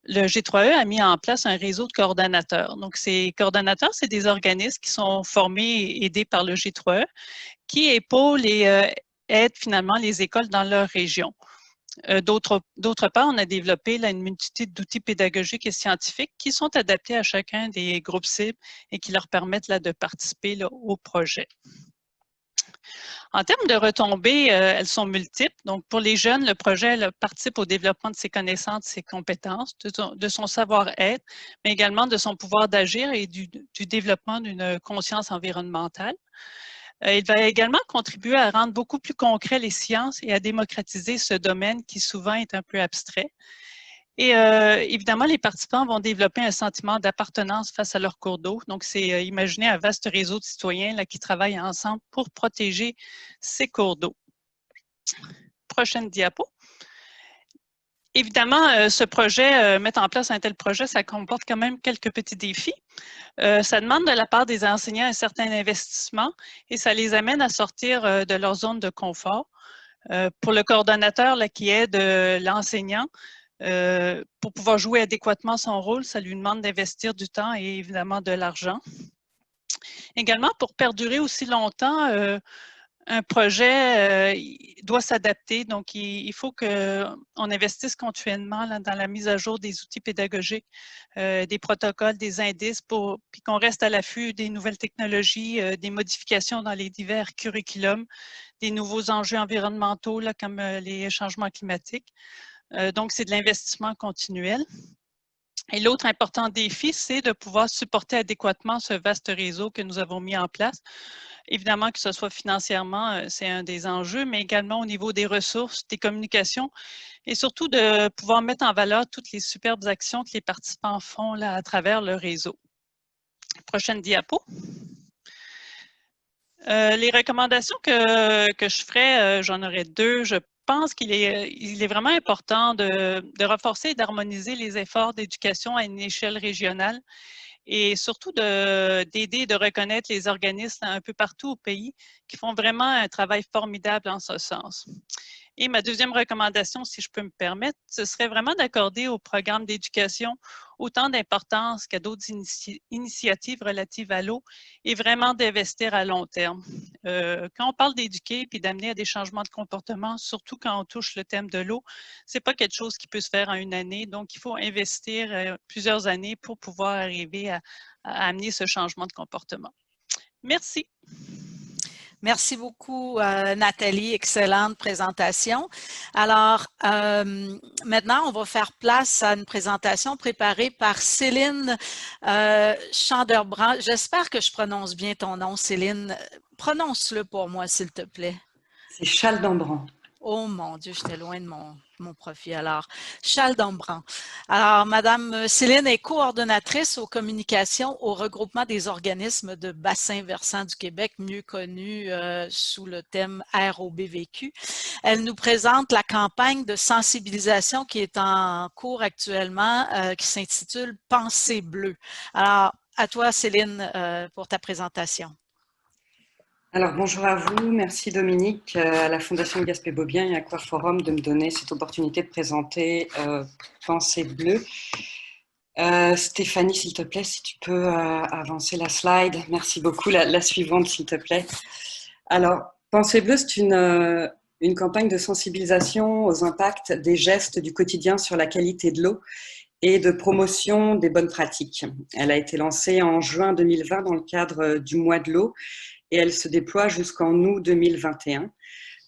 le G3E a mis en place un réseau de coordonnateurs. Donc, ces coordonnateurs, c'est des organismes qui sont formés et aidés par le G3E, qui épaulent et aident finalement les écoles dans leur région. D'autre part, on a développé là, une multitude d'outils pédagogiques et scientifiques qui sont adaptés à chacun des groupes cibles et qui leur permettent là, de participer là, au projet. En termes de retombées, elles sont multiples. Donc, pour les jeunes, le projet participe au développement de ses connaissances, de ses compétences, de son savoir-être, mais également de son pouvoir d'agir et du développement d'une conscience environnementale. Il va également contribuer à rendre beaucoup plus concret les sciences et à démocratiser ce domaine qui souvent est un peu abstrait. Et évidemment, les participants vont développer un sentiment d'appartenance face à leur cours d'eau. Donc, c'est imaginer un vaste réseau de citoyens là, qui travaillent ensemble pour protéger ces cours d'eau. Prochaine diapo. Évidemment, ce projet, mettre en place un tel projet, ça comporte quand même quelques petits défis. Ça demande de la part des enseignants un certain investissement et ça les amène à sortir de leur zone de confort. Pour le coordonnateur là, qui aide l'enseignant, pour pouvoir jouer adéquatement son rôle, ça lui demande d'investir du temps et évidemment de l'argent. Également, pour perdurer aussi longtemps, un projet doit s'adapter, donc il faut qu'on investisse continuellement là, dans la mise à jour des outils pédagogiques, des protocoles, des indices, puis qu'on reste à l'affût des nouvelles technologies, des modifications dans les divers curriculums, des nouveaux enjeux environnementaux là, comme les changements climatiques. Donc, c'est de l'investissement continuel. Et l'autre important défi, c'est de pouvoir supporter adéquatement ce vaste réseau que nous avons mis en place. Évidemment, que ce soit financièrement, c'est un des enjeux, mais également au niveau des ressources, des communications et surtout de pouvoir mettre en valeur toutes les superbes actions que les participants font là, à travers le réseau. Prochaine diapo. Les recommandations que je ferais, j'en aurais deux. Je pense qu'il est vraiment important de renforcer et d'harmoniser les efforts d'éducation à une échelle régionale et surtout d'aider et de reconnaître les organismes un peu partout au pays qui font vraiment un travail formidable en ce sens. Et ma deuxième recommandation, si je peux me permettre, ce serait vraiment d'accorder au programme d'éducation autant d'importance qu'à d'autres initiatives relatives à l'eau et vraiment d'investir à long terme. Quand on parle d'éduquer puis d'amener à des changements de comportement, surtout quand on touche le thème de l'eau, c'est pas quelque chose qui peut se faire en une année. Donc, il faut investir plusieurs années pour pouvoir arriver à amener ce changement de comportement. Merci. Merci beaucoup, Nathalie. Excellente présentation. Alors, maintenant, on va faire place à une présentation préparée par Céline Chanderbrand. J'espère que je prononce bien ton nom, Céline. Prononce-le pour moi, s'il te plaît. C'est Chanderbrand. Oh mon Dieu, j'étais loin de mon profil. Alors, Chanderbrand. Alors, Madame Céline est coordonnatrice aux communications au regroupement des organismes de bassin versant du Québec, mieux connu sous le thème ROBVQ. Elle nous présente la campagne de sensibilisation qui est en cours actuellement, qui s'intitule « Pensée bleue ». Alors, à toi, Céline, pour ta présentation. Alors, bonjour à vous. Merci Dominique, à la Fondation Gaspé-Beaubien et à Aquaforum de me donner cette opportunité de présenter Pensée bleue. Stéphanie, s'il te plaît, si tu peux avancer la slide. Merci beaucoup. La suivante, s'il te plaît. Alors, Pensée bleue, c'est une campagne de sensibilisation aux impacts des gestes du quotidien sur la qualité de l'eau et de promotion des bonnes pratiques. Elle a été lancée en juin 2020 dans le cadre du mois de l'eau et elle se déploie jusqu'en août 2021.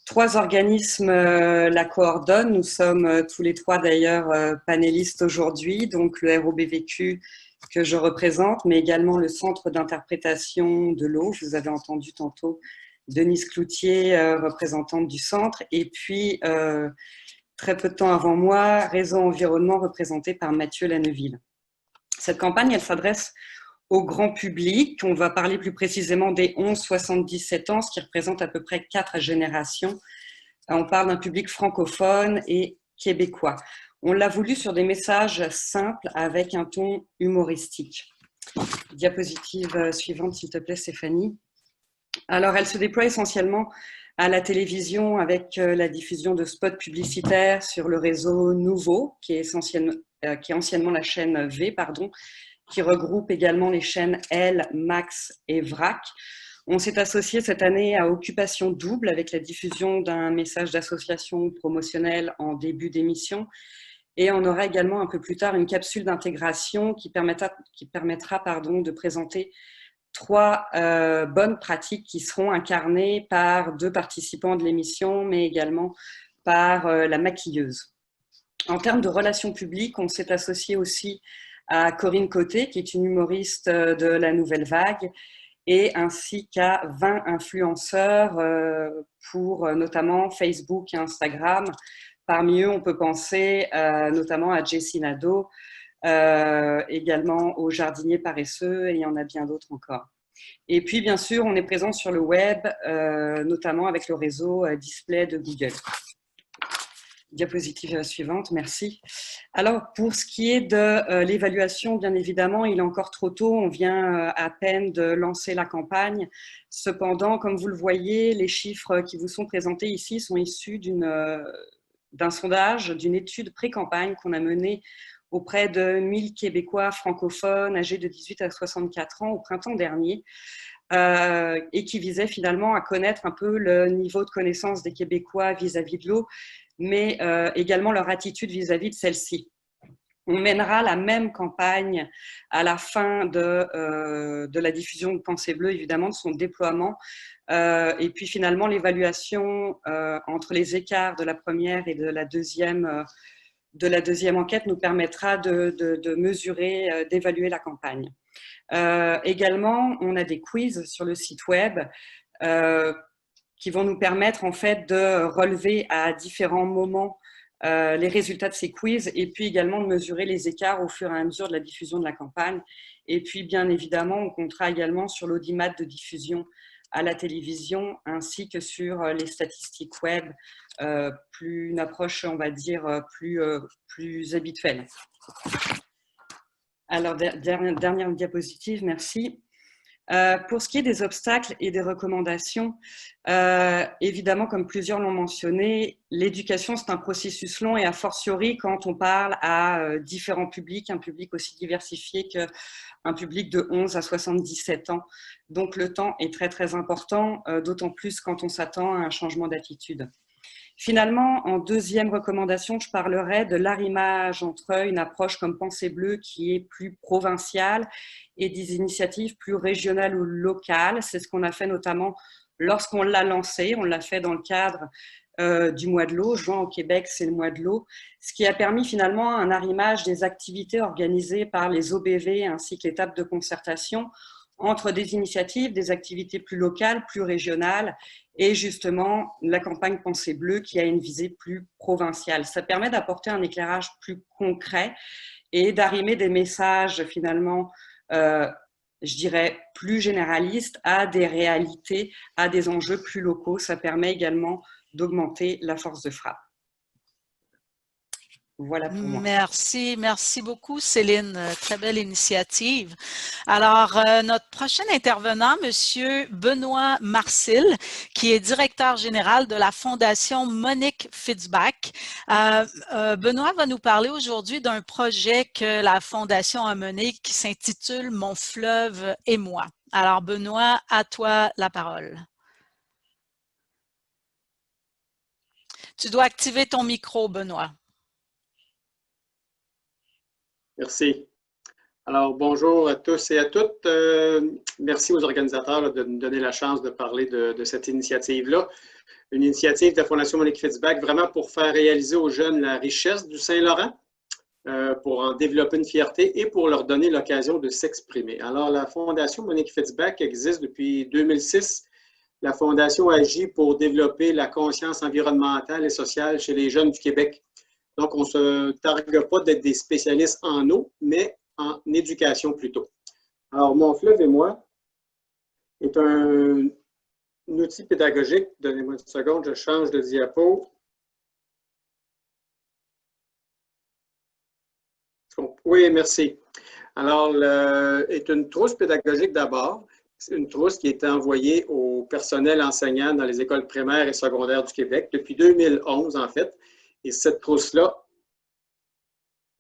3 organismes la coordonnent. Nous sommes tous les 3 d'ailleurs panélistes aujourd'hui, donc le ROBVQ que je représente, mais également le Centre d'interprétation de l'eau. Vous avez entendu tantôt Denise Cloutier, représentante du centre, et puis très peu de temps avant moi, Réseau Environnement représenté par Mathieu Lanneville. Cette campagne, elle s'adresse au grand public. On va parler plus précisément des 11-77 ans, ce qui représente à peu près 4 générations. On parle d'un public francophone et québécois. On l'a voulu sur des messages simples avec un ton humoristique. Diapositive suivante, s'il te plaît, Stéphanie. Alors, elle se déploie essentiellement à la télévision avec la diffusion de spots publicitaires sur le réseau Nouveau, qui est anciennement la chaîne V, qui regroupe également les chaînes L, Max et VRAC. On s'est associé cette année à Occupation Double avec la diffusion d'un message d'association promotionnelle en début d'émission. Et on aura également un peu plus tard une capsule d'intégration qui permettra de présenter 3 bonnes pratiques qui seront incarnées par 2 participants de l'émission, mais également par la maquilleuse. En termes de relations publiques, on s'est associé aussi à Corinne Côté, qui est une humoriste de la Nouvelle Vague, et ainsi qu'à 20 influenceurs pour notamment Facebook et Instagram. Parmi eux, on peut penser notamment à Jessie Nadeau, également aux jardiniers paresseux, et il y en a bien d'autres encore. Et puis, bien sûr, on est présent sur le web, notamment avec le réseau Display de Google. Diapositive suivante, merci. Alors, pour ce qui est de l'évaluation, bien évidemment, il est encore trop tôt. On vient à peine de lancer la campagne. Cependant, comme vous le voyez, les chiffres qui vous sont présentés ici sont issus d'un sondage, d'une étude pré-campagne qu'on a menée auprès de 1000 Québécois francophones âgés de 18 à 64 ans au printemps dernier, et qui visait finalement à connaître un peu le niveau de connaissance des Québécois vis-à-vis de l'eau, mais également leur attitude vis-à-vis de celle-ci. On mènera la même campagne à la fin de la diffusion de Pensée Bleue, évidemment, de son déploiement. Et puis finalement, l'évaluation entre les écarts de la première et de la deuxième enquête nous permettra de mesurer, d'évaluer la campagne. Également, on a des quiz sur le site web qui vont nous permettre en fait de relever à différents moments les résultats de ces quiz et puis également de mesurer les écarts au fur et à mesure de la diffusion de la campagne. Et puis bien évidemment, on comptera également sur l'audimat de diffusion à la télévision ainsi que sur les statistiques web, une approche, on va dire, plus habituelle. Alors, dernière diapositive, merci. Pour ce qui est des obstacles et des recommandations, évidemment, comme plusieurs l'ont mentionné, l'éducation, c'est un processus long et a fortiori quand on parle à différents publics, un public aussi diversifié qu'un public de 11 à 77 ans. Donc, le temps est très, très important, d'autant plus quand on s'attend à un changement d'attitude. Finalement, en deuxième recommandation, je parlerai de l'arrimage entre une approche comme Pensée Bleue qui est plus provinciale et des initiatives plus régionales ou locales. C'est ce qu'on a fait notamment lorsqu'on l'a lancé. On l'a fait dans le cadre du mois de l'eau. Juin au Québec, c'est le mois de l'eau. Ce qui a permis finalement un arrimage des activités organisées par les OBV ainsi que les tables de concertation entre des initiatives, des activités plus locales, plus régionales et justement la campagne Pensée Bleue qui a une visée plus provinciale. Ça permet d'apporter un éclairage plus concret et d'arrimer des messages finalement, je dirais, plus généralistes à des réalités, à des enjeux plus locaux. Ça permet également d'augmenter la force de frappe. Voilà pour moi. Merci, merci beaucoup Céline, très belle initiative. Alors, notre prochain intervenant, Monsieur Benoît Marcil, qui est directeur général de la Fondation Monique Fitzbach. Benoît va nous parler aujourd'hui d'un projet que la Fondation a mené qui s'intitule « Mon fleuve et moi ». Alors Benoît, à toi la parole. Tu dois activer ton micro, Benoît. Merci. Alors, bonjour à tous et à toutes. Merci aux organisateurs de nous donner la chance de parler de cette initiative-là. Une initiative de la Fondation Monique Fitzbach, vraiment pour faire réaliser aux jeunes la richesse du Saint-Laurent, pour en développer une fierté et pour leur donner l'occasion de s'exprimer. Alors, la Fondation Monique Fitzbach existe depuis 2006. La Fondation agit pour développer la conscience environnementale et sociale chez les jeunes du Québec. Donc, on ne se targue pas d'être des spécialistes en eau, mais en éducation plutôt. Alors, Mon fleuve et moi est un outil pédagogique. Donnez-moi une seconde, je change de diapo. Oui, merci. Alors, est une trousse pédagogique d'abord. C'est une trousse qui est envoyée au personnel enseignant dans les écoles primaires et secondaires du Québec depuis 2011, en fait. Et cette trousse-là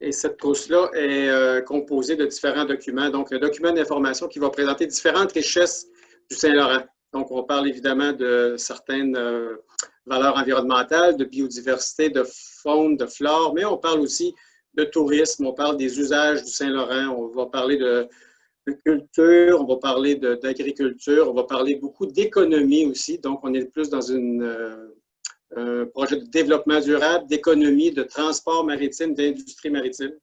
est composée de différents documents. Donc, un document d'information qui va présenter différentes richesses du Saint-Laurent. Donc, on parle évidemment de certaines valeurs environnementales, de biodiversité, de faune, de flore, mais on parle aussi de tourisme, on parle des usages du Saint-Laurent, on va parler culture, on va parler d'agriculture, on va parler beaucoup d'économie aussi. Donc, on est plus dans un projet de développement durable, d'économie, de transport maritime, d'industrie maritime,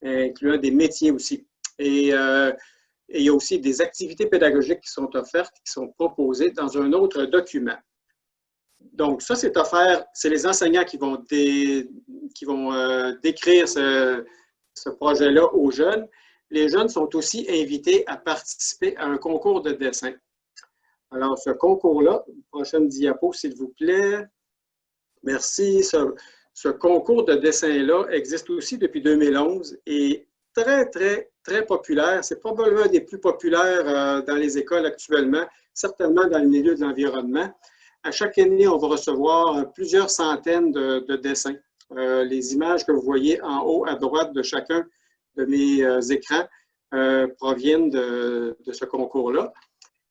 incluant des métiers aussi. Et il y a aussi des activités pédagogiques qui sont offertes, qui sont proposées dans un autre document. Donc, ça, c'est offert, c'est les enseignants qui vont décrire ce projet-là aux jeunes. Les jeunes sont aussi invités à participer à un concours de dessin. Alors, ce concours-là, prochaine diapo, s'il vous plaît. Merci. Ce concours de dessin-là existe aussi depuis 2011 et très, très, très populaire. C'est probablement un des plus populaires dans les écoles actuellement, certainement dans le milieu de l'environnement. À chaque année, on va recevoir plusieurs centaines de dessins. Les images que vous voyez en haut à droite de chacun de mes écrans proviennent de ce concours-là.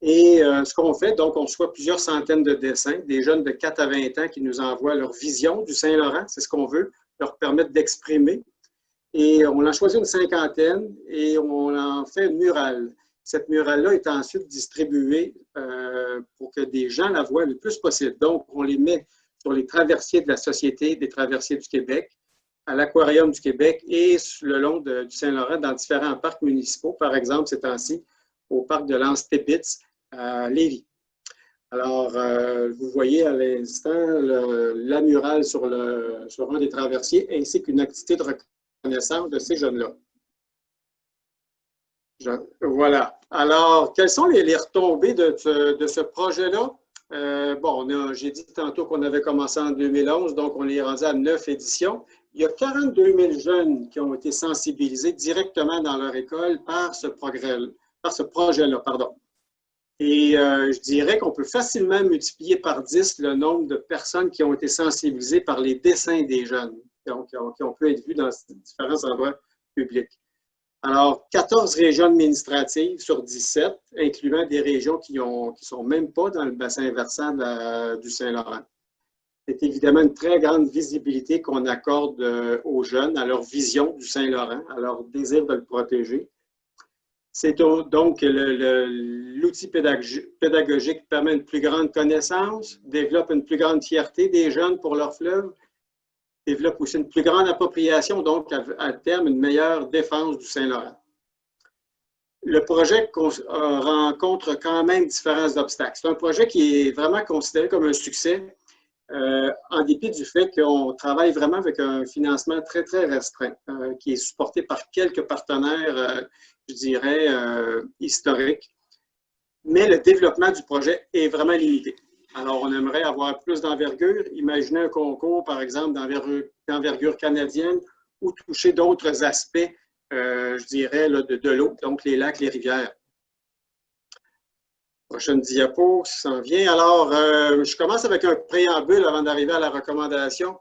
Et ce qu'on fait, donc, on reçoit plusieurs centaines de dessins, des jeunes de 4 à 20 ans qui nous envoient leur vision du Saint-Laurent, c'est ce qu'on veut, leur permettre d'exprimer. Et on en choisit une cinquantaine et on en fait une murale. Cette murale-là est ensuite distribuée pour que des gens la voient le plus possible. Donc, on les met sur les traversiers de la Société des traversiers du Québec, à l'Aquarium du Québec et le long du Saint-Laurent dans différents parcs municipaux, par exemple, ces temps-ci, au parc de l'Anse-Tébitz à Lévis. Alors, vous voyez à l'instant la murale sur un des traversiers ainsi qu'une activité de reconnaissance de ces jeunes-là. Voilà. Alors, quelles sont les retombées de ce projet-là? Bon, j'ai dit tantôt qu'on avait commencé en 2011, donc on est rendu à 9 éditions. Il y a 42 000 jeunes qui ont été sensibilisés directement dans leur école par ce projet-là. Et je dirais qu'on peut facilement multiplier par 10 le nombre de personnes qui ont été sensibilisées par les dessins des jeunes, donc qui ont pu être vus dans différents endroits publics. Alors, 14 régions administratives sur 17, incluant des régions qui ne sont même pas dans le bassin versant du Saint-Laurent. C'est évidemment une très grande visibilité qu'on accorde aux jeunes, à leur vision du Saint-Laurent, à leur désir de le protéger. C'est donc l'outil pédagogique permet une plus grande connaissance, développe une plus grande fierté des jeunes pour leur fleuve, développe aussi une plus grande appropriation, donc à terme une meilleure défense du Saint-Laurent. Le projet rencontre quand même différents obstacles. C'est un projet qui est vraiment considéré comme un succès, en dépit du fait qu'on travaille vraiment avec un financement très, très restreint, qui est supporté par quelques partenaires, je dirais, historiques. Mais le développement du projet est vraiment limité. Alors, on aimerait avoir plus d'envergure. Imaginez un concours, par exemple, d'envergure canadienne ou toucher d'autres aspects, je dirais, là, de l'eau, donc les lacs, les rivières. Prochaine diapo, ça s'en vient. Alors, je commence avec un préambule avant d'arriver à la recommandation.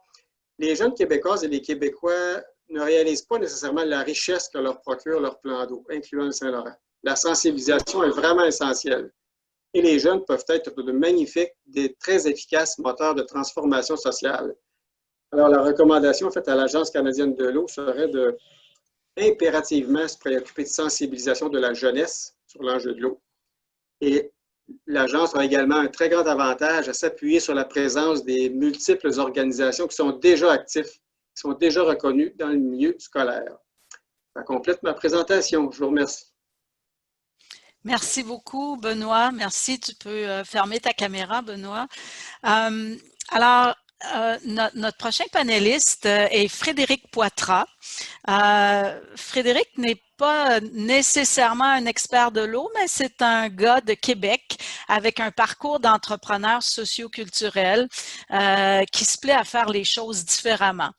Les jeunes Québécoises et les Québécois ne réalisent pas nécessairement la richesse que leur procure leur plan d'eau, incluant le Saint-Laurent. La sensibilisation est vraiment essentielle. Et les jeunes peuvent être de magnifiques, des très efficaces moteurs de transformation sociale. Alors, la recommandation faite à l'Agence canadienne de l'eau serait de impérativement se préoccuper de sensibilisation de la jeunesse sur l'enjeu de l'eau. Et l'Agence a également un très grand avantage à s'appuyer sur la présence des multiples organisations qui sont déjà actives, qui sont déjà reconnues dans le milieu scolaire. Ça complète ma présentation. Je vous remercie. Merci beaucoup, Benoît. Merci. Tu peux fermer ta caméra, Benoît. Notre prochain panéliste est Frédéric Poitras. Frédéric n'est pas nécessairement un expert de l'eau, mais c'est un gars de Québec avec un parcours d'entrepreneur socio-culturel qui se plaît à faire les choses différemment.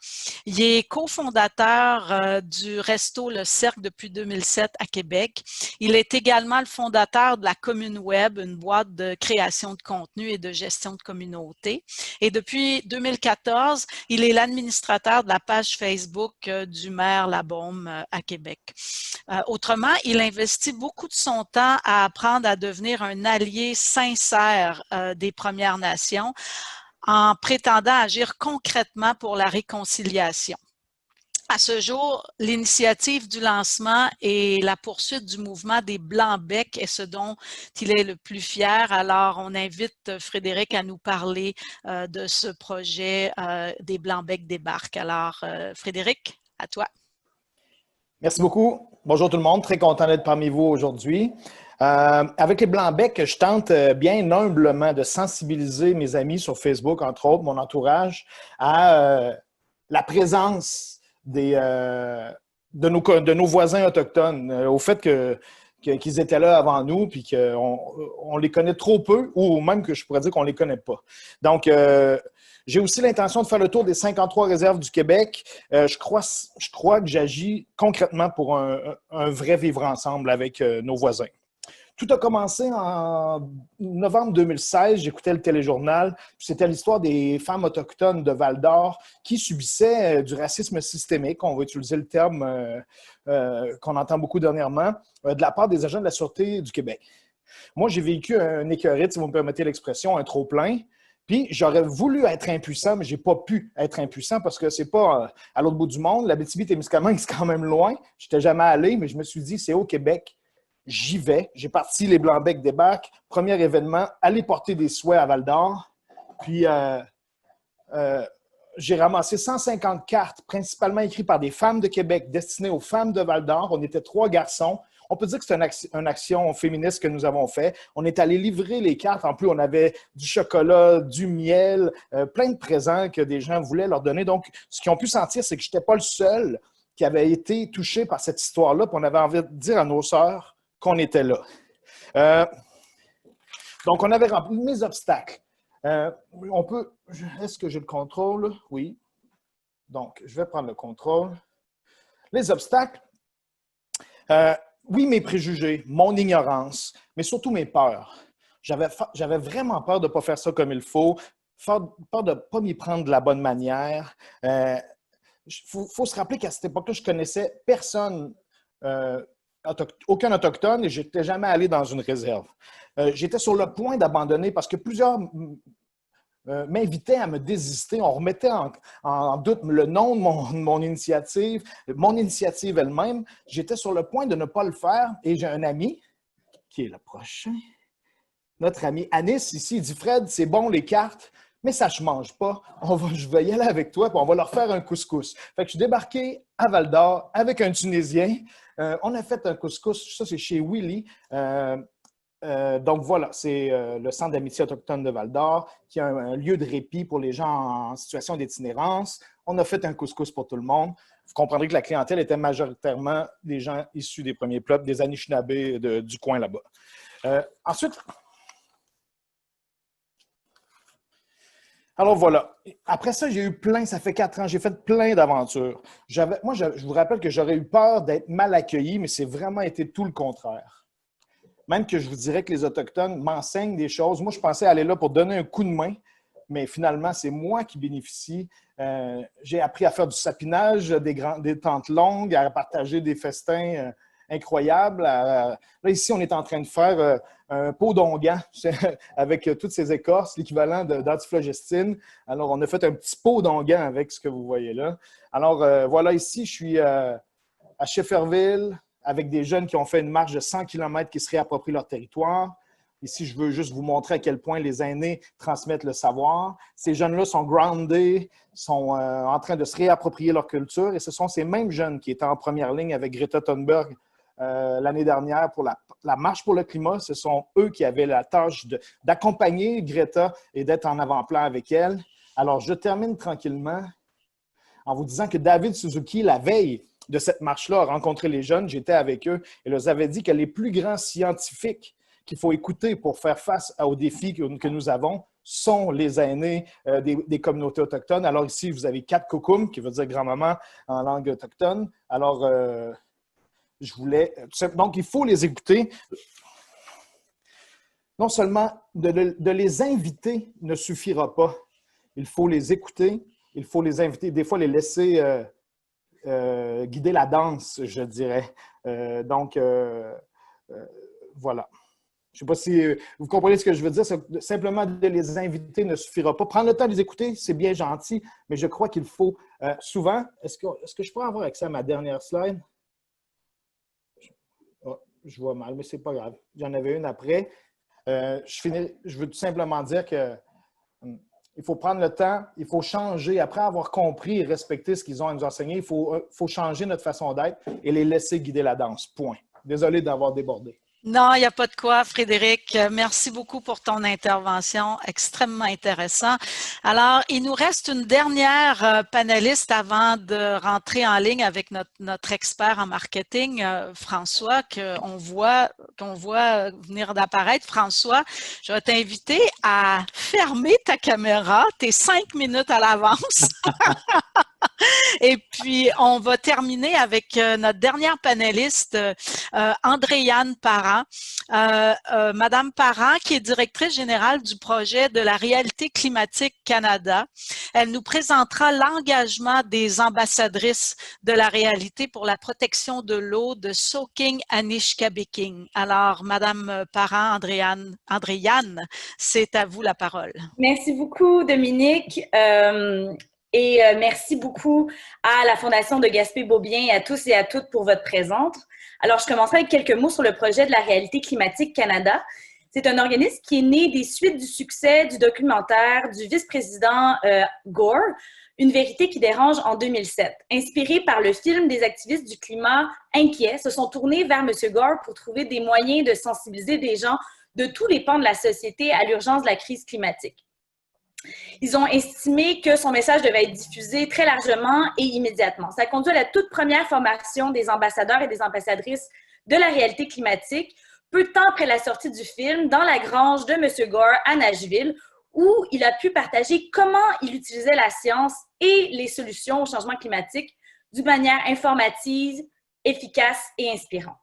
Il est cofondateur du Resto Le Cercle depuis 2007 à Québec. Il est également le fondateur de la Commune Web, une boîte de création de contenu et de gestion de communauté. Et depuis 2014, il est l'administrateur de la page Facebook du maire Labaume à Québec. Autrement, il investit beaucoup de son temps à apprendre à devenir un allié sincère des Premières Nations en prétendant agir concrètement pour la réconciliation. à ce jour, l'initiative du lancement et la poursuite du mouvement des Blancs-Becs est ce dont il est le plus fier. Alors, on invite Frédéric à nous parler de ce projet des Blancs-Becs débarquent. Alors, Frédéric, à toi. Merci beaucoup. Bonjour tout le monde. Très content d'être parmi vous aujourd'hui. Avec les Blancs-Becs, je tente bien humblement de sensibiliser mes amis sur Facebook, entre autres, mon entourage, à la présence de nos voisins autochtones, au fait qu'ils étaient là avant nous, puis qu'on les connaît trop peu, ou même que je pourrais dire qu'on ne les connaît pas. Donc, j'ai aussi l'intention de faire le tour des 53 réserves du Québec. Je crois que j'agis concrètement pour un vrai vivre ensemble avec nos voisins. Tout a commencé en novembre 2016. J'écoutais le téléjournal. C'était l'histoire des femmes autochtones de Val-d'Or qui subissaient du racisme systémique, on va utiliser le terme qu'on entend beaucoup dernièrement, de la part des agents de la Sûreté du Québec. Moi, j'ai vécu un écœurite, si vous me permettez l'expression, un trop-plein. Puis, j'aurais voulu être impuissant, mais je n'ai pas pu être impuissant parce que c'est pas à l'autre bout du monde. L'Abitibi-Témiscamingue, c'est quand même loin. Je n'étais jamais allé, mais je me suis dit, c'est au Québec. J'y vais. J'ai parti les Blancs-Becs débarquent. Premier événement, aller porter des souhaits à Val-d'Or. Puis, j'ai ramassé 150 cartes, principalement écrites par des femmes de Québec, destinées aux femmes de Val-d'Or. On était 3 garçons. On peut dire que c'est une action féministe que nous avons fait. On est allé livrer les cartes. En plus, on avait du chocolat, du miel, plein de présents que des gens voulaient leur donner. Donc, ce qu'ils ont pu sentir, c'est que je n'étais pas le seul qui avait été touché par cette histoire-là. Puis on avait envie de dire à nos sœurs qu'on était là. Donc, on avait rempli mes obstacles. Est-ce que j'ai le contrôle? Oui. Donc, je vais prendre le contrôle. Les obstacles. Oui, mes préjugés, mon ignorance, mais surtout mes peurs. J'avais vraiment peur de ne pas faire ça comme il faut, peur de ne pas m'y prendre de la bonne manière. Faut se rappeler qu'à cette époque-là, je connaissais personne, aucun autochtone, et je n'étais jamais allé dans une réserve. J'étais sur le point d'abandonner parce que plusieurs m'invitait à me désister. On remettait en doute le nom de mon initiative elle-même. J'étais sur le point de ne pas le faire et j'ai un ami qui est le prochain. Notre ami Anis ici, il dit « Fred, c'est bon les cartes, mais ça ne se mange pas. Je vais y aller avec toi puis on va leur faire un couscous. » Fait que je suis débarqué à Val-d'Or avec un Tunisien. On a fait un couscous, ça c'est chez Willy. Donc voilà, c'est le Centre d'amitié autochtone de Val-d'Or qui est un lieu de répit pour les gens en situation d'itinérance. On a fait un couscous pour tout le monde. Vous comprendrez que la clientèle était majoritairement des gens issus des premiers peuples, des Anishinabés du coin là-bas. Ensuite, alors voilà. Après ça, ça fait 4 ans, j'ai fait plein d'aventures. Moi, je vous rappelle que j'aurais eu peur d'être mal accueilli, mais c'est vraiment été tout le contraire. Même que je vous dirais que les Autochtones m'enseignent des choses. Moi, je pensais aller là pour donner un coup de main, mais finalement, c'est moi qui bénéficie. J'ai appris à faire du sapinage, des tentes longues, à partager des festins incroyables. Là, ici, on est en train de faire un pot d'onguent avec toutes ces écorces, l'équivalent d'antiflogestine. Alors, on a fait un petit pot d'onguent avec ce que vous voyez là. Alors, voilà, ici, je suis à Schefferville, avec des jeunes qui ont fait une marche de 100 km qui se réapproprient leur territoire. Ici, je veux juste vous montrer à quel point les aînés transmettent le savoir. Ces jeunes-là sont groundés, sont en train de se réapproprier leur culture et ce sont ces mêmes jeunes qui étaient en première ligne avec Greta Thunberg l'année dernière pour la marche pour le climat. Ce sont eux qui avaient la tâche d'accompagner Greta et d'être en avant-plan avec elle. Alors, je termine tranquillement en vous disant que David Suzuki, la veille de cette marche-là, a rencontré les jeunes, j'étais avec eux, et leur avait dit que les plus grands scientifiques qu'il faut écouter pour faire face aux défis que nous avons sont les aînés des communautés autochtones. Alors ici, vous avez Katkokum, qui veut dire grand-maman en langue autochtone. Alors, donc, il faut les écouter. Non seulement de les inviter ne suffira pas. Il faut les écouter, il faut les inviter, des fois les laisser guider la danse, je dirais. Donc, voilà. Je ne sais pas si vous comprenez ce que je veux dire. Simplement de les inviter ne suffira pas. Prendre le temps de les écouter, c'est bien gentil, mais je crois qu'il faut souvent... Est-ce que je pourrais avoir accès à ma dernière slide? Oh, je vois mal, mais ce n'est pas grave. J'en avais une après. Je veux tout simplement dire que il faut prendre le temps, il faut changer. Après avoir compris et respecté ce qu'ils ont à nous enseigner, il faut changer notre façon d'être et les laisser guider la danse. Point. Désolé d'avoir débordé. Non, il n'y a pas de quoi, Frédéric. Merci beaucoup pour ton intervention, extrêmement intéressant. Alors, il nous reste une dernière panéliste avant de rentrer en ligne avec notre expert en marketing, François, qu'on voit venir d'apparaître. François, je vais t'inviter à fermer ta caméra, t'es 5 minutes à l'avance. Et puis, on va terminer avec notre dernière panéliste, Andréane Parent. Madame Parent, qui est directrice générale du projet de la Réalité climatique Canada. Elle nous présentera l'engagement des ambassadrices de la réalité pour la protection de l'eau de Soaking Anishkabiking. Alors, Madame Parent, Andréane, c'est à vous la parole. Merci beaucoup, Dominique. Et merci beaucoup à la Fondation de Gaspé-Beaubien et à tous et à toutes pour votre présence. Alors, je commencerai avec quelques mots sur le projet de la Réalité climatique Canada. C'est un organisme qui est né des suites du succès du documentaire du vice-président Gore, Une vérité qui dérange en 2007. Inspirés par le film, des activistes du climat inquiets se sont tournés vers M. Gore pour trouver des moyens de sensibiliser des gens de tous les pans de la société à l'urgence de la crise climatique. Ils ont estimé que son message devait être diffusé très largement et immédiatement. Ça a conduit à la toute première formation des ambassadeurs et des ambassadrices de la réalité climatique, peu de temps après la sortie du film, dans la grange de M. Gore à Nashville, où il a pu partager comment il utilisait la science et les solutions au changement climatique d'une manière informative, efficace et inspirante.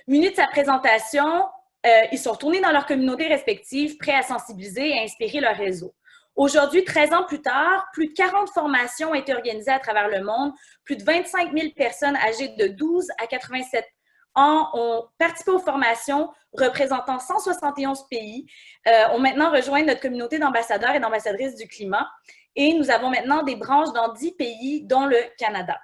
Munis de sa présentation, ils sont retournés dans leurs communautés respectives, prêts à sensibiliser et à inspirer leur réseau. Aujourd'hui, 13 ans plus tard, plus de 40 formations ont été organisées à travers le monde. Plus de 25 000 personnes âgées de 12 à 87 ans ont participé aux formations représentant 171 pays, ont maintenant rejoint notre communauté d'ambassadeurs et d'ambassadrices du climat. Et nous avons maintenant des branches dans 10 pays, dont le Canada.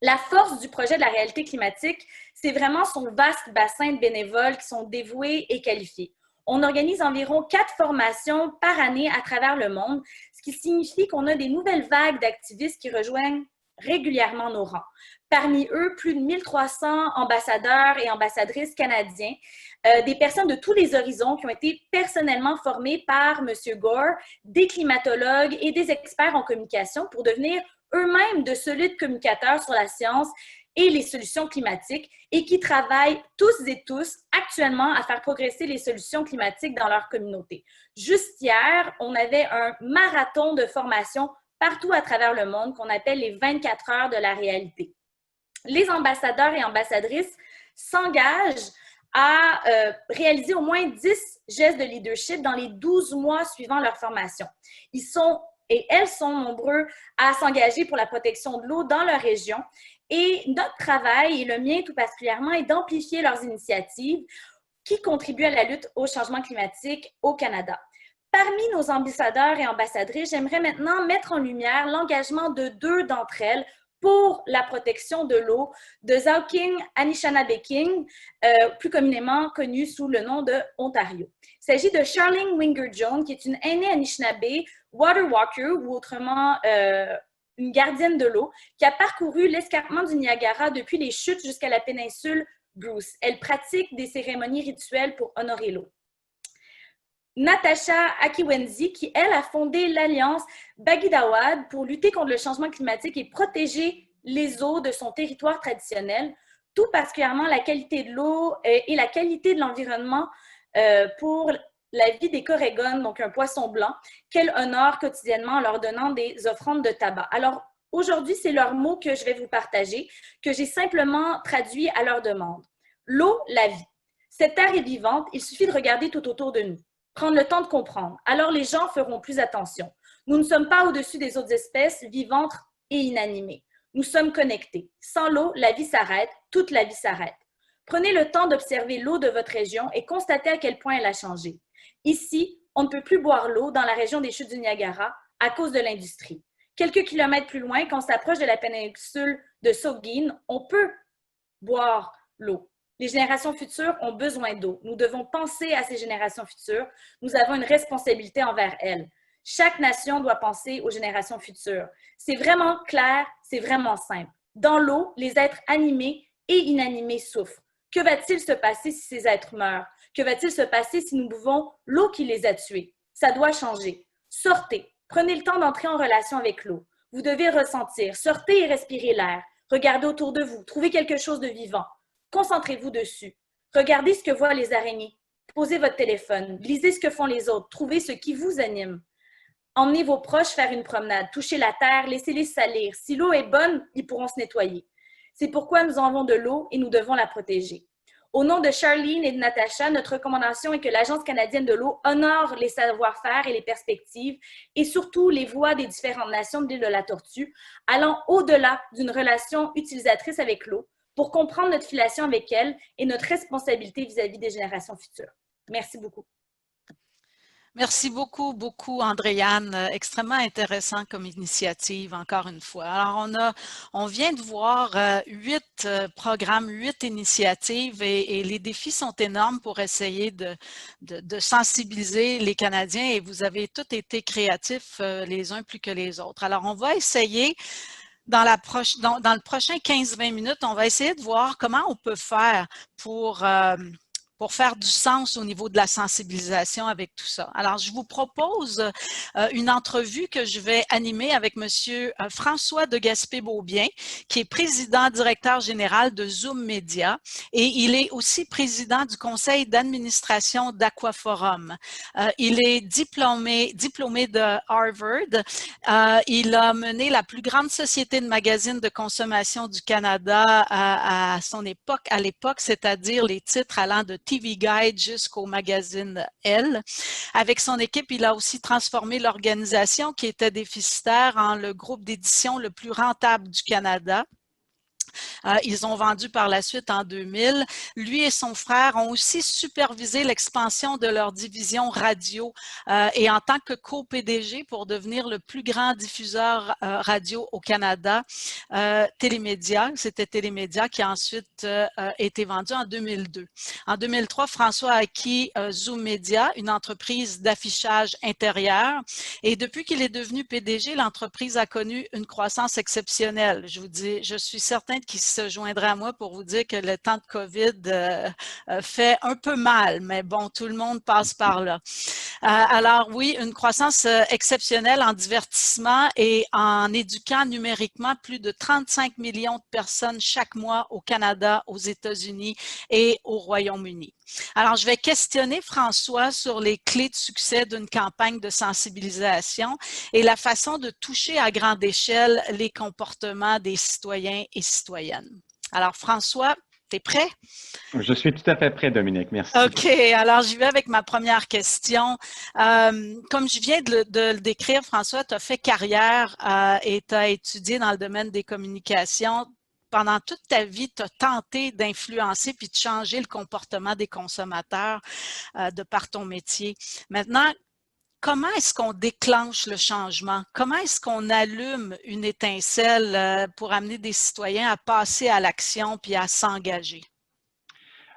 La force du projet de la réalité climatique, c'est vraiment son vaste bassin de bénévoles qui sont dévoués et qualifiés. On organise environ 4 formations par année à travers le monde, ce qui signifie qu'on a des nouvelles vagues d'activistes qui rejoignent régulièrement nos rangs. Parmi eux, plus de 1300 ambassadeurs et ambassadrices canadiens, des personnes de tous les horizons qui ont été personnellement formées par M. Gore, des climatologues et des experts en communication pour devenir eux-mêmes de solides communicateurs sur la science et les solutions climatiques et qui travaillent tous et tous actuellement à faire progresser les solutions climatiques dans leur communauté. Juste hier, on avait un marathon de formation partout à travers le monde qu'on appelle les 24 heures de la réalité. Les ambassadeurs et ambassadrices s'engagent à réaliser au moins 10 gestes de leadership dans les 12 mois suivant leur formation. Ils sont et elles sont nombreux à s'engager pour la protection de l'eau dans leur région. Et notre travail, et le mien tout particulièrement, est d'amplifier leurs initiatives qui contribuent à la lutte au changement climatique au Canada. Parmi nos ambassadeurs et ambassadrices, j'aimerais maintenant mettre en lumière l'engagement de 2 d'entre elles pour la protection de l'eau de Soaking Anishkabiking, plus communément connue sous le nom de Ontario. Il s'agit de Charlene Winger-Jones, qui est une aînée Anishinaabe, water walker, ou autrement une gardienne de l'eau, qui a parcouru l'escarpement du Niagara depuis les chutes jusqu'à la péninsule Bruce. Elle pratique des cérémonies rituelles pour honorer l'eau. Natasha Akiwenzi, qui, elle, a fondé l'Alliance Bagidawad pour lutter contre le changement climatique et protéger les eaux de son territoire traditionnel, tout particulièrement la qualité de l'eau et la qualité de l'environnement pour la vie des Corégons, donc un poisson blanc, qu'elle honore quotidiennement en leur donnant des offrandes de tabac. Alors, aujourd'hui, c'est leurs mots que je vais vous partager, que j'ai simplement traduit à leur demande. L'eau, la vie. Cette terre est vivante, il suffit de regarder tout autour de nous. Prendre le temps de comprendre. Alors les gens feront plus attention. Nous ne sommes pas au-dessus des autres espèces vivantes et inanimées. Nous sommes connectés. Sans l'eau, la vie s'arrête, toute la vie s'arrête. Prenez le temps d'observer l'eau de votre région et constatez à quel point elle a changé. Ici, on ne peut plus boire l'eau dans la région des chutes du Niagara à cause de l'industrie. Quelques kilomètres plus loin, quand on s'approche de la péninsule de Saugeen, on peut boire l'eau. Les générations futures ont besoin d'eau. Nous devons penser à ces générations futures. Nous avons une responsabilité envers elles. Chaque nation doit penser aux générations futures. C'est vraiment clair, c'est vraiment simple. Dans l'eau, les êtres animés et inanimés souffrent. Que va-t-il se passer si ces êtres meurent? Que va-t-il se passer si nous buvons l'eau qui les a tués? Ça doit changer. Sortez. Prenez le temps d'entrer en relation avec l'eau. Vous devez ressentir. Sortez et respirez l'air. Regardez autour de vous. Trouvez quelque chose de vivant. Concentrez-vous dessus. Regardez ce que voient les araignées. Posez votre téléphone. Lisez ce que font les autres. Trouvez ce qui vous anime. Emmenez vos proches faire une promenade. Touchez la terre. Laissez-les salir. Si l'eau est bonne, ils pourront se nettoyer. C'est pourquoi nous en avons de l'eau et nous devons la protéger. Au nom de Charlene et de Natacha, notre recommandation est que l'Agence canadienne de l'eau honore les savoir-faire et les perspectives et surtout les voix des différentes nations de l'île de la Tortue, allant au-delà d'une relation utilisatrice avec l'eau pour comprendre notre filiation avec elle et notre responsabilité vis-à-vis des générations futures. Merci beaucoup. Merci beaucoup, Andréane. Extrêmement intéressant comme initiative, encore une fois. Alors, on vient de voir 8 programmes, 8 initiatives et les défis sont énormes pour essayer de sensibiliser les Canadiens et vous avez tous été créatifs les uns plus que les autres. Alors, on va essayer dans le prochain 15-20 minutes, on va essayer de voir comment on peut faire pour faire du sens au niveau de la sensibilisation avec tout ça. Alors, je vous propose une entrevue que je vais animer avec Monsieur François de Gaspé-Beaubien, qui est président directeur général de Zoom Media et il est aussi président du conseil d'administration d'Aquaforum. Il est diplômé de Harvard. Il a mené la plus grande société de magazines de consommation du Canada à l'époque, c'est-à-dire les titres allant de TV Guide jusqu'au magazine Elle. Avec son équipe, il a aussi transformé l'organisation qui était déficitaire en le groupe d'édition le plus rentable du Canada. Ils ont vendu par la suite en 2000. Lui et son frère ont aussi supervisé l'expansion de leur division radio et en tant que co-PDG pour devenir le plus grand diffuseur radio au Canada, Télémédia. C'était Télémédia qui a ensuite été vendu en 2002. En 2003, François a acquis Zoom Media, une entreprise d'affichage intérieur. Et depuis qu'il est devenu PDG, l'entreprise a connu une croissance exceptionnelle. Je vous dis, je suis certaine qui se joindra à moi pour vous dire que le temps de COVID fait un peu mal, mais bon, tout le monde passe par là. Alors oui, une croissance exceptionnelle en divertissement et en éduquant numériquement plus de 35 millions de personnes chaque mois au Canada, aux États-Unis et au Royaume-Uni. Alors, je vais questionner François sur les clés de succès d'une campagne de sensibilisation et la façon de toucher à grande échelle les comportements des citoyens et citoyennes. Alors, François, tu es prêt? Je suis tout à fait prêt, Dominique. Merci. OK. Alors, j'y vais avec ma première question. Comme je viens de le décrire, François, tu as fait carrière et tu as étudié dans le domaine des communications. Pendant toute ta vie, tu as tenté d'influencer puis de changer le comportement des consommateurs de par ton métier. Maintenant, comment est-ce qu'on déclenche le changement? Comment est-ce qu'on allume une étincelle pour amener des citoyens à passer à l'action puis à s'engager?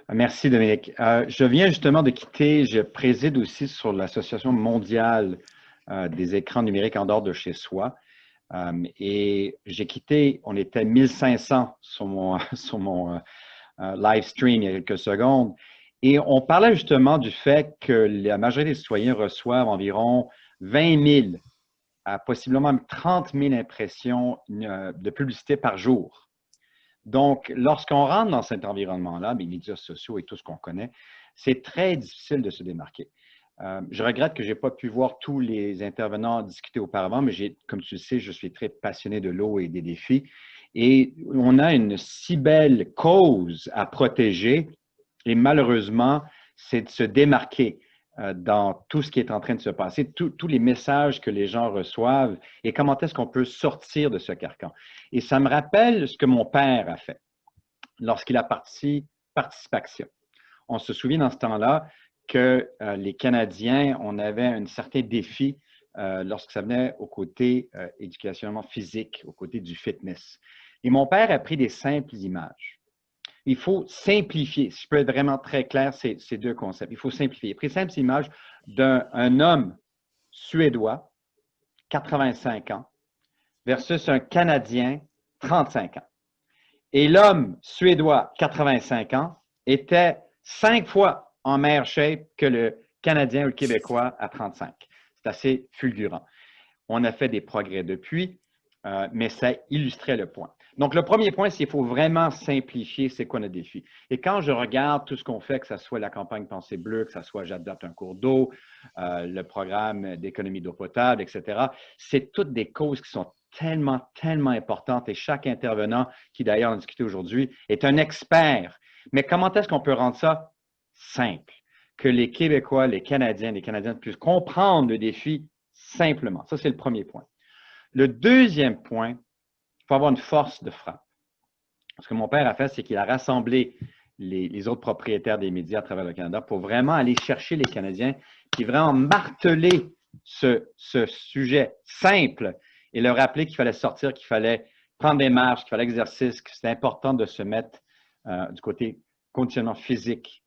Merci, Dominique. Je viens justement de quitter, je préside aussi sur l'Association mondiale des écrans numériques en dehors de chez soi. Et j'ai quitté, on était 1500 sur mon live stream il y a quelques secondes. Et on parlait justement du fait que la majorité des citoyens reçoivent environ 20 000 à possiblement 30 000 impressions de publicité par jour. Donc, lorsqu'on rentre dans cet environnement-là, les médias sociaux et tout ce qu'on connaît, c'est très difficile de se démarquer. Je regrette que je n'ai pas pu voir tous les intervenants discuter auparavant, mais comme tu le sais, je suis très passionné de l'eau et des défis. Et on a une si belle cause à protéger et malheureusement, c'est de se démarquer dans tout ce qui est en train de se passer, tous les messages que les gens reçoivent et comment est-ce qu'on peut sortir de ce carcan. Et ça me rappelle ce que mon père a fait lorsqu'il a parti participation. On se souvient dans ce temps-là que les Canadiens, on avait un certain défi lorsque ça venait au côté éducationnement physique, au côté du fitness. Et mon père a pris des simples images. Il faut simplifier, si je peux être vraiment très clair, ces deux concepts. Il faut simplifier. Il a pris simple image d'un homme suédois, 85 ans, versus un Canadien, 35 ans. Et l'homme suédois, 85 ans, était 5 fois en meilleure shape que le Canadien ou le Québécois à 35. C'est assez fulgurant. On a fait des progrès depuis, mais ça illustrait le point. Donc, le premier point, c'est qu'il faut vraiment simplifier c'est quoi notre défi. Et quand je regarde tout ce qu'on fait, que ce soit la campagne Pensée Bleue, que ce soit J'adopte un cours d'eau, le programme d'économie d'eau potable, etc., c'est toutes des causes qui sont tellement, tellement importantes et chaque intervenant, qui d'ailleurs a discuté aujourd'hui, est un expert. Mais comment est-ce qu'on peut rendre ça simple? Que les Québécois, les Canadiennes puissent comprendre le défi simplement. Ça, c'est le premier point. Le deuxième point, il faut avoir une force de frappe. Ce que mon père a fait, c'est qu'il a rassemblé les autres propriétaires des médias à travers le Canada pour vraiment aller chercher les Canadiens, puis vraiment marteler ce sujet simple et leur rappeler qu'il fallait sortir, qu'il fallait prendre des marches, qu'il fallait exercice, que c'était important de se mettre du côté conditionnement physique.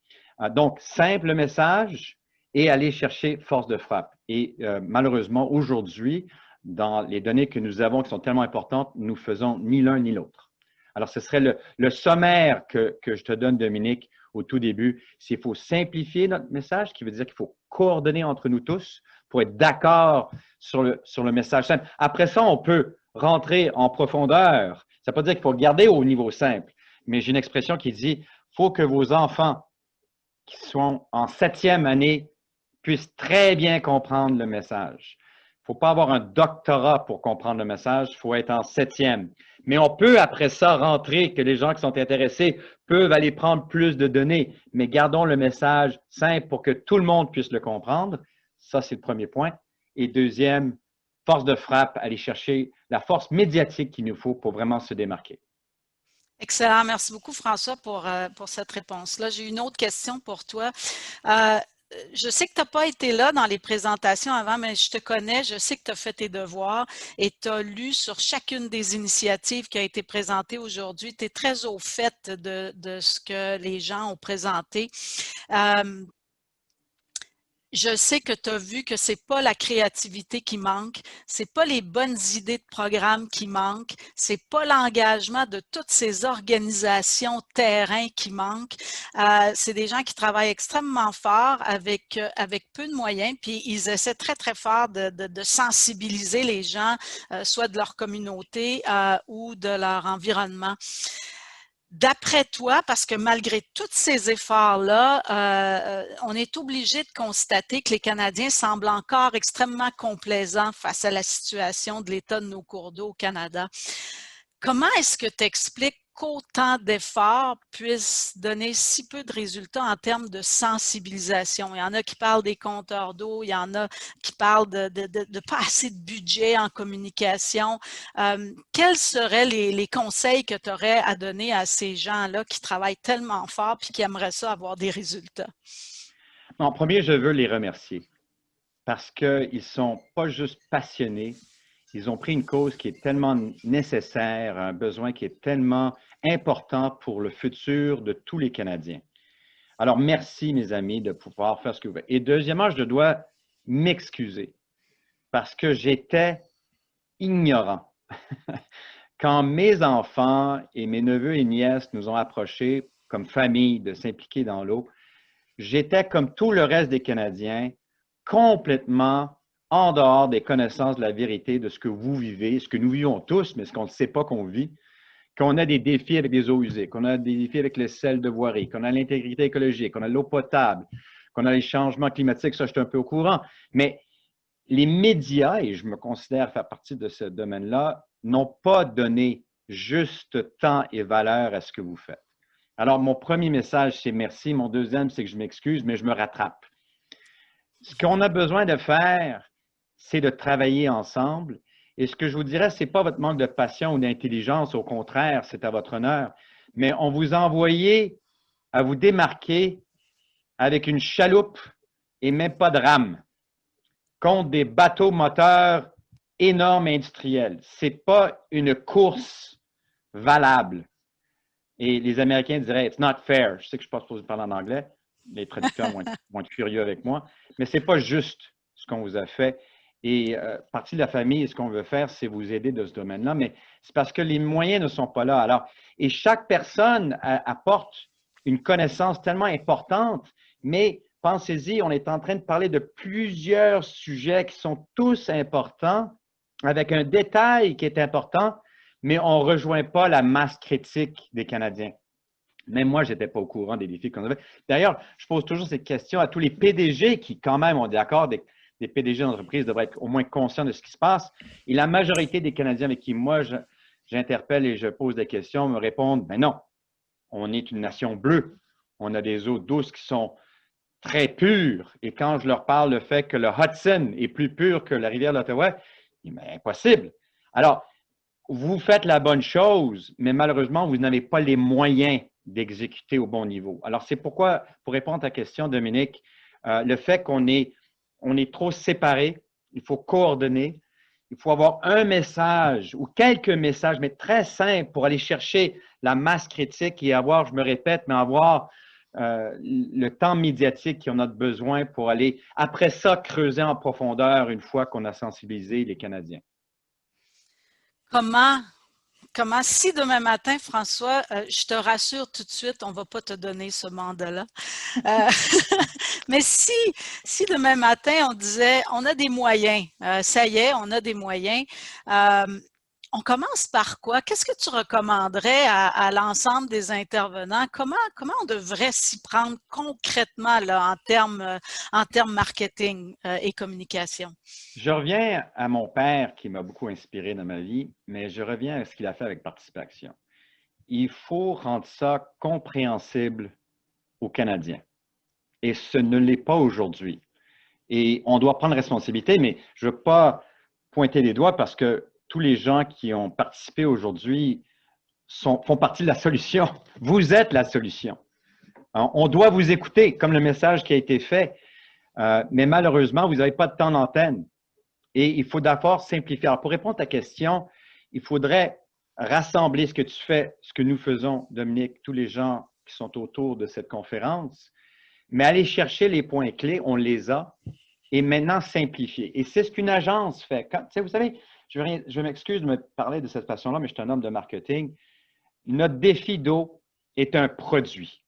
Donc, simple message et aller chercher force de frappe. Et malheureusement, aujourd'hui, dans les données que nous avons qui sont tellement importantes, nous faisons ni l'un ni l'autre. Alors, ce serait le sommaire que je te donne, Dominique, au tout début. C'est qu'il faut simplifier notre message, qui veut dire qu'il faut coordonner entre nous tous pour être d'accord sur le message simple. Après ça, on peut rentrer en profondeur. Ça ne veut pas dire qu'il faut garder au niveau simple, mais j'ai une expression qui dit il faut que vos enfants qui sont en 7e année puissent très bien comprendre le message. Il ne faut pas avoir un doctorat pour comprendre le message, il faut être en 7e. Mais on peut, après ça, rentrer, que les gens qui sont intéressés peuvent aller prendre plus de données, mais gardons le message simple pour que tout le monde puisse le comprendre. Ça, c'est le premier point. Et deuxième, force de frappe, aller chercher la force médiatique qu'il nous faut pour vraiment se démarquer. Excellent. Merci beaucoup, François, pour cette réponse-là. J'ai une autre question pour toi. Je sais que tu n'as pas été là dans les présentations avant, mais je te connais, je sais que tu as fait tes devoirs et tu as lu sur chacune des initiatives qui a été présentée aujourd'hui. Tu es très au fait de ce que les gens ont présenté. Je sais que tu as vu que c'est pas la créativité qui manque, c'est pas les bonnes idées de programme qui manquent, c'est pas l'engagement de toutes ces organisations terrain qui manquent. C'est des gens qui travaillent extrêmement fort avec peu de moyens, puis ils essaient très, très fort de sensibiliser les gens, soit de leur communauté ou de leur environnement. D'après toi, parce que malgré tous ces efforts-là, on est obligé de constater que les Canadiens semblent encore extrêmement complaisants face à la situation de l'état de nos cours d'eau au Canada. Comment est-ce que tu expliques qu'autant d'efforts puissent donner si peu de résultats en termes de sensibilisation? Il y en a qui parlent des compteurs d'eau, il y en a qui parlent de pas assez de budget en communication. Quels seraient les conseils que tu aurais à donner à ces gens-là qui travaillent tellement fort et qui aimeraient ça avoir des résultats? En premier, je veux les remercier parce qu'ils ne sont pas juste passionnés, ils ont pris une cause qui est tellement nécessaire, un besoin qui est tellement important pour le futur de tous les Canadiens. Alors, merci, mes amis, de pouvoir faire ce que vous faites. Et deuxièmement, je dois m'excuser parce que j'étais ignorant. Quand mes enfants et mes neveux et nièces nous ont approchés comme famille de s'impliquer dans l'eau, j'étais comme tout le reste des Canadiens, complètement en dehors des connaissances de la vérité de ce que vous vivez, ce que nous vivons tous, mais ce qu'on ne sait pas qu'on vit, qu'on a des défis avec les eaux usées, qu'on a des défis avec les sels de voirie, qu'on a l'intégrité écologique, qu'on a l'eau potable, qu'on a les changements climatiques, ça je suis un peu au courant. Mais les médias, et je me considère faire partie de ce domaine-là, n'ont pas donné juste temps et valeur à ce que vous faites. Alors, mon premier message, c'est merci. Mon deuxième, c'est que je m'excuse, mais je me rattrape. Ce qu'on a besoin de faire, c'est de travailler ensemble. Et ce que je vous dirais, ce n'est pas votre manque de passion ou d'intelligence, au contraire, c'est à votre honneur. Mais on vous a envoyé à vous démarquer avec une chaloupe et même pas de rame contre des bateaux moteurs énormes et industriels. Ce n'est pas une course valable. Et les Américains diraient « It's not fair ». Je sais que je ne suis pas supposé parler en anglais. Les traducteurs vont être furieux avec moi. Mais ce n'est pas juste ce qu'on vous a fait. Et partie de la famille, ce qu'on veut faire, c'est vous aider de ce domaine-là. Mais c'est parce que les moyens ne sont pas là. Alors, et chaque personne apporte une connaissance tellement importante. Mais pensez-y, on est en train de parler de plusieurs sujets qui sont tous importants, avec un détail qui est important, mais on ne rejoint pas la masse critique des Canadiens. Même moi, je n'étais pas au courant des défis qu'on avait. D'ailleurs, je pose toujours cette question à tous les PDG qui, quand même, ont d'accord, des PDG d'entreprise devraient être au moins conscients de ce qui se passe. Et la majorité des Canadiens avec qui moi, j'interpelle et je pose des questions me répondent « Ben non, on est une nation bleue. On a des eaux douces qui sont très pures. » Et quand je leur parle le fait que le Hudson est plus pur que la rivière de l'Ottawa, ils disent « Mais impossible. » Alors, vous faites la bonne chose, mais malheureusement, vous n'avez pas les moyens d'exécuter au bon niveau. Alors, c'est pourquoi, pour répondre à ta question, Dominique, le fait qu'on est trop séparés, il faut coordonner, il faut avoir un message ou quelques messages, mais très simples pour aller chercher la masse critique et avoir, je me répète, mais avoir le temps médiatique qu'on a besoin pour aller, après ça, creuser en profondeur une fois qu'on a sensibilisé les Canadiens. Comment, si demain matin, François, je te rassure tout de suite, on ne va pas te donner ce mandat-là. Mais si demain matin, on disait, on a des moyens, ça y est, on a des moyens, on commence par quoi? Qu'est-ce que tu recommanderais à l'ensemble des intervenants? Comment on devrait s'y prendre concrètement là, en termes marketing et communication? Je reviens à mon père qui m'a beaucoup inspiré dans ma vie, mais je reviens à ce qu'il a fait avec Participation. Il faut rendre ça compréhensible aux Canadiens. Et ce ne l'est pas aujourd'hui. Et on doit prendre responsabilité, mais je ne veux pas pointer les doigts parce que tous les gens qui ont participé aujourd'hui font partie de la solution. Vous êtes la solution. On doit vous écouter, comme le message qui a été fait, mais malheureusement, vous n'avez pas de temps d'antenne. Et il faut d'abord simplifier. Alors, pour répondre à ta question, il faudrait rassembler ce que tu fais, ce que nous faisons, Dominique, tous les gens qui sont autour de cette conférence, mais aller chercher les points clés, on les a, et maintenant simplifier. Et c'est ce qu'une agence fait. Vous savez, je m'excuse de me parler de cette façon-là, mais je suis un homme de marketing. Notre défi d'eau est un produit.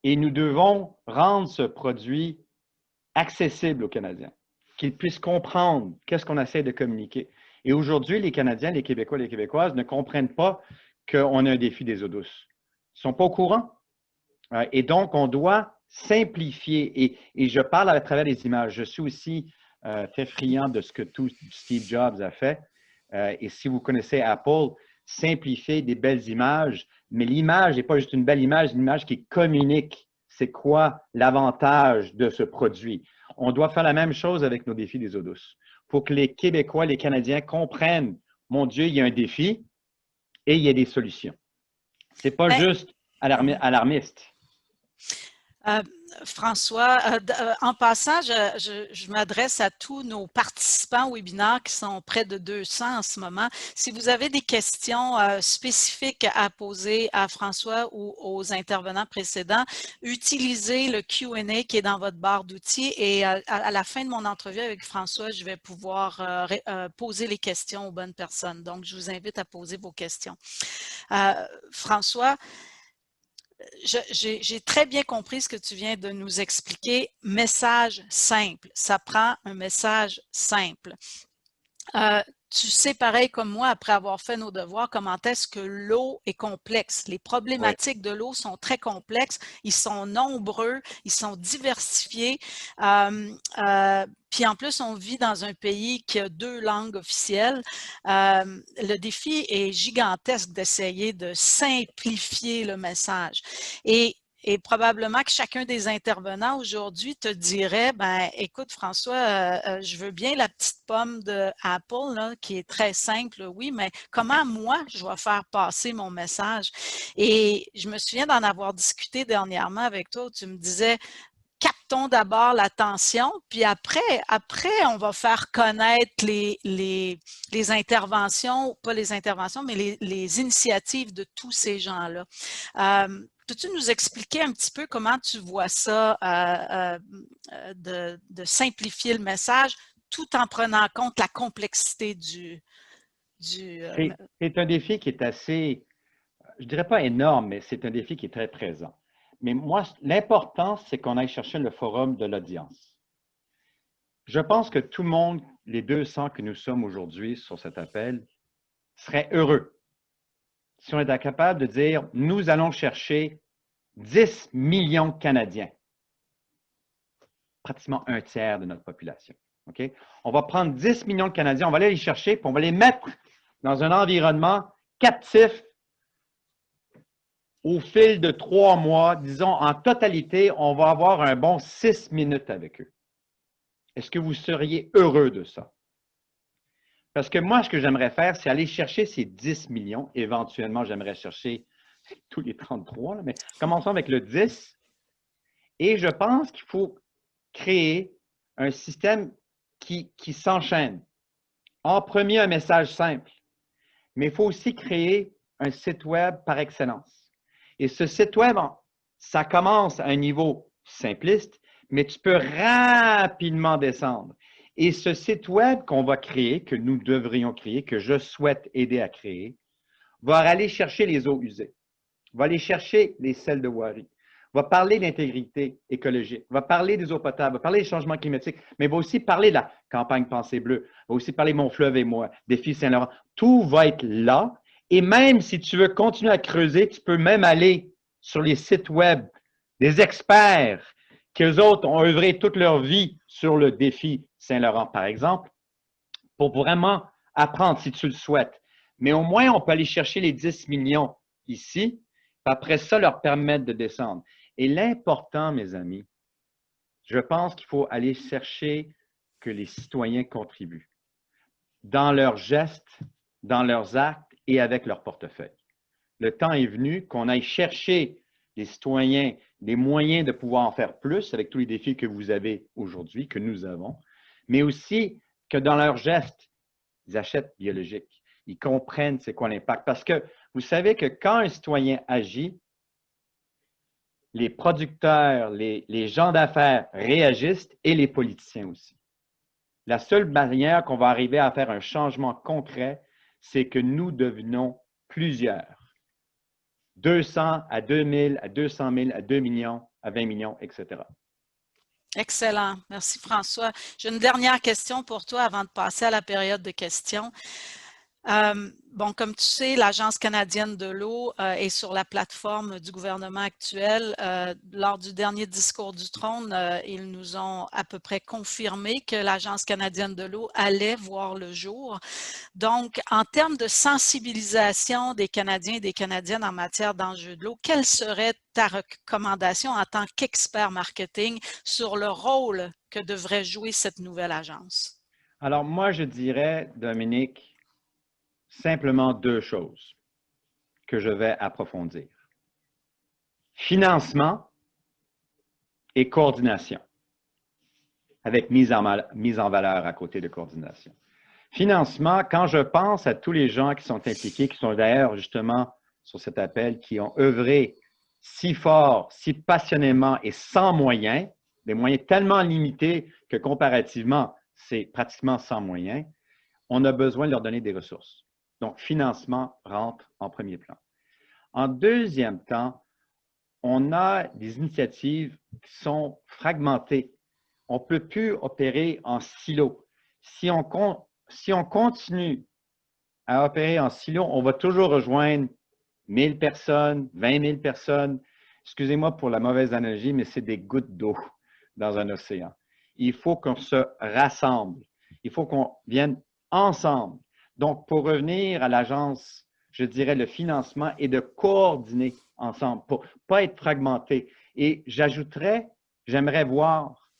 Et nous devons rendre ce produit accessible aux Canadiens, qu'ils puissent comprendre qu'est-ce qu'on essaie de communiquer. Et aujourd'hui, les Canadiens, les Québécois, les Québécoises ne comprennent pas qu'on a un défi des eaux douces. Ils ne sont pas au courant. Et donc, on doit simplifier. Et je parle à travers les images. Je suis aussi très friand de ce que tout Steve Jobs a fait. Et si vous connaissez Apple, simplifier des belles images, mais l'image n'est pas juste une belle image, une image qui communique. C'est quoi l'avantage de ce produit? On doit faire la même chose avec nos défis des eaux douces pour que les Québécois, les Canadiens comprennent, mon Dieu, il y a un défi et il y a des solutions. Ce n'est pas juste alarmiste. François, en passant, je m'adresse à tous nos participants au webinaire qui sont près de 200 en ce moment. Si vous avez des questions spécifiques à poser à François ou aux intervenants précédents, utilisez le Q&A qui est dans votre barre d'outils et à la fin de mon entrevue avec François, je vais pouvoir poser les questions aux bonnes personnes. Donc, je vous invite à poser vos questions. François, j'ai très bien compris ce que tu viens de nous expliquer. Message simple. Ça prend un message simple. Tu sais, pareil comme moi, après avoir fait nos devoirs, comment est-ce que l'eau est complexe. Les problématiques de l'eau sont très complexes. Ils sont nombreux, ils sont diversifiés. Puis en plus, on vit dans un pays qui a 2 langues officielles. Le défi est gigantesque d'essayer de simplifier le message. Et Et probablement que chacun des intervenants aujourd'hui te dirait, ben, écoute François, je veux bien la petite pomme de Apple, là, qui est très simple, oui, mais comment moi, je vais faire passer mon message? Et je me souviens d'en avoir discuté dernièrement avec toi où tu me disais, captons d'abord l'attention, puis après, on va faire connaître les interventions, pas les interventions, mais les initiatives de tous ces gens-là. Peux-tu nous expliquer un petit peu comment tu vois ça, de simplifier le message tout en prenant en compte la complexité du C'est un défi qui est assez, je ne dirais pas énorme, mais c'est un défi qui est très présent. Mais moi, l'important, c'est qu'on aille chercher le forum de l'audience. Je pense que tout le monde, les 200 que nous sommes aujourd'hui sur cet appel, serait heureux si on était capable de dire, nous allons chercher 10 millions de Canadiens, pratiquement un tiers de notre population. Okay? On va prendre 10 millions de Canadiens, on va aller les chercher, puis on va les mettre dans un environnement captif au fil de 3 mois, disons en totalité, on va avoir un bon 6 minutes avec eux. Est-ce que vous seriez heureux de ça? Parce que moi, ce que j'aimerais faire, c'est aller chercher ces 10 millions. Éventuellement, j'aimerais chercher tous les 33, là, mais commençons avec le 10. Et je pense qu'il faut créer un système qui s'enchaîne. En premier, un message simple. Mais il faut aussi créer un site web par excellence. Et ce site web, ça commence à un niveau simpliste, mais tu peux rapidement descendre. Et ce site web qu'on va créer, que nous devrions créer, que je souhaite aider à créer, va aller chercher les eaux usées, va aller chercher les sels de voirie, va parler d'intégrité écologique, va parler des eaux potables, va parler des changements climatiques, mais va aussi parler de la campagne Pensée Bleue, va aussi parler Mon fleuve et moi, Défi Saint-Laurent. Tout va être là. Et même si tu veux continuer à creuser, tu peux même aller sur les sites web des experts qu'eux autres ont œuvré toute leur vie sur le défi Saint-Laurent, par exemple, pour vraiment apprendre si tu le souhaites. Mais au moins, on peut aller chercher les 10 millions ici, puis après ça, leur permettre de descendre. Et l'important, mes amis, je pense qu'il faut aller chercher que les citoyens contribuent dans leurs gestes, dans leurs actes, et avec leur portefeuille. Le temps est venu qu'on aille chercher les citoyens des moyens de pouvoir en faire plus avec tous les défis que vous avez aujourd'hui, que nous avons, mais aussi que dans leurs gestes, ils achètent biologique, ils comprennent c'est quoi l'impact. Parce que vous savez que quand un citoyen agit, les producteurs, les gens d'affaires réagissent et les politiciens aussi. La seule manière qu'on va arriver à faire un changement concret, c'est que nous devenons plusieurs. 200 à 2000, à 200 000, à 2 millions, à 20 millions, etc. Excellent. Merci François. J'ai une dernière question pour toi avant de passer à la période de questions. Bon, comme tu sais, l'Agence canadienne de l'eau est sur la plateforme du gouvernement actuel. Lors du dernier discours du trône, ils nous ont à peu près confirmé que l'Agence canadienne de l'eau allait voir le jour. Donc, en termes de sensibilisation des Canadiens et des Canadiennes en matière d'enjeux de l'eau, quelle serait ta recommandation en tant qu'expert marketing sur le rôle que devrait jouer cette nouvelle agence? Alors, moi, je dirais, Dominique, simplement 2 choses que je vais approfondir. Financement et coordination, avec mise en valeur à côté de coordination. Financement, quand je pense à tous les gens qui sont impliqués, qui sont d'ailleurs justement sur cet appel, qui ont œuvré si fort, si passionnément et sans moyens, des moyens tellement limités que comparativement, c'est pratiquement sans moyens, on a besoin de leur donner des ressources. Donc, financement rentre en premier plan. En deuxième temps, on a des initiatives qui sont fragmentées. On ne peut plus opérer en silo. Si on continue à opérer en silo, on va toujours rejoindre 1000 personnes, 20 000 personnes. Excusez-moi pour la mauvaise analogie, mais c'est des gouttes d'eau dans un océan. Il faut qu'on se rassemble. Il faut qu'on vienne ensemble. Donc, pour revenir à l'Agence je dirais, le financement et de coordonner ensemble pour ne pas être fragmenté. Et j'ajouterais, j'aimerais voir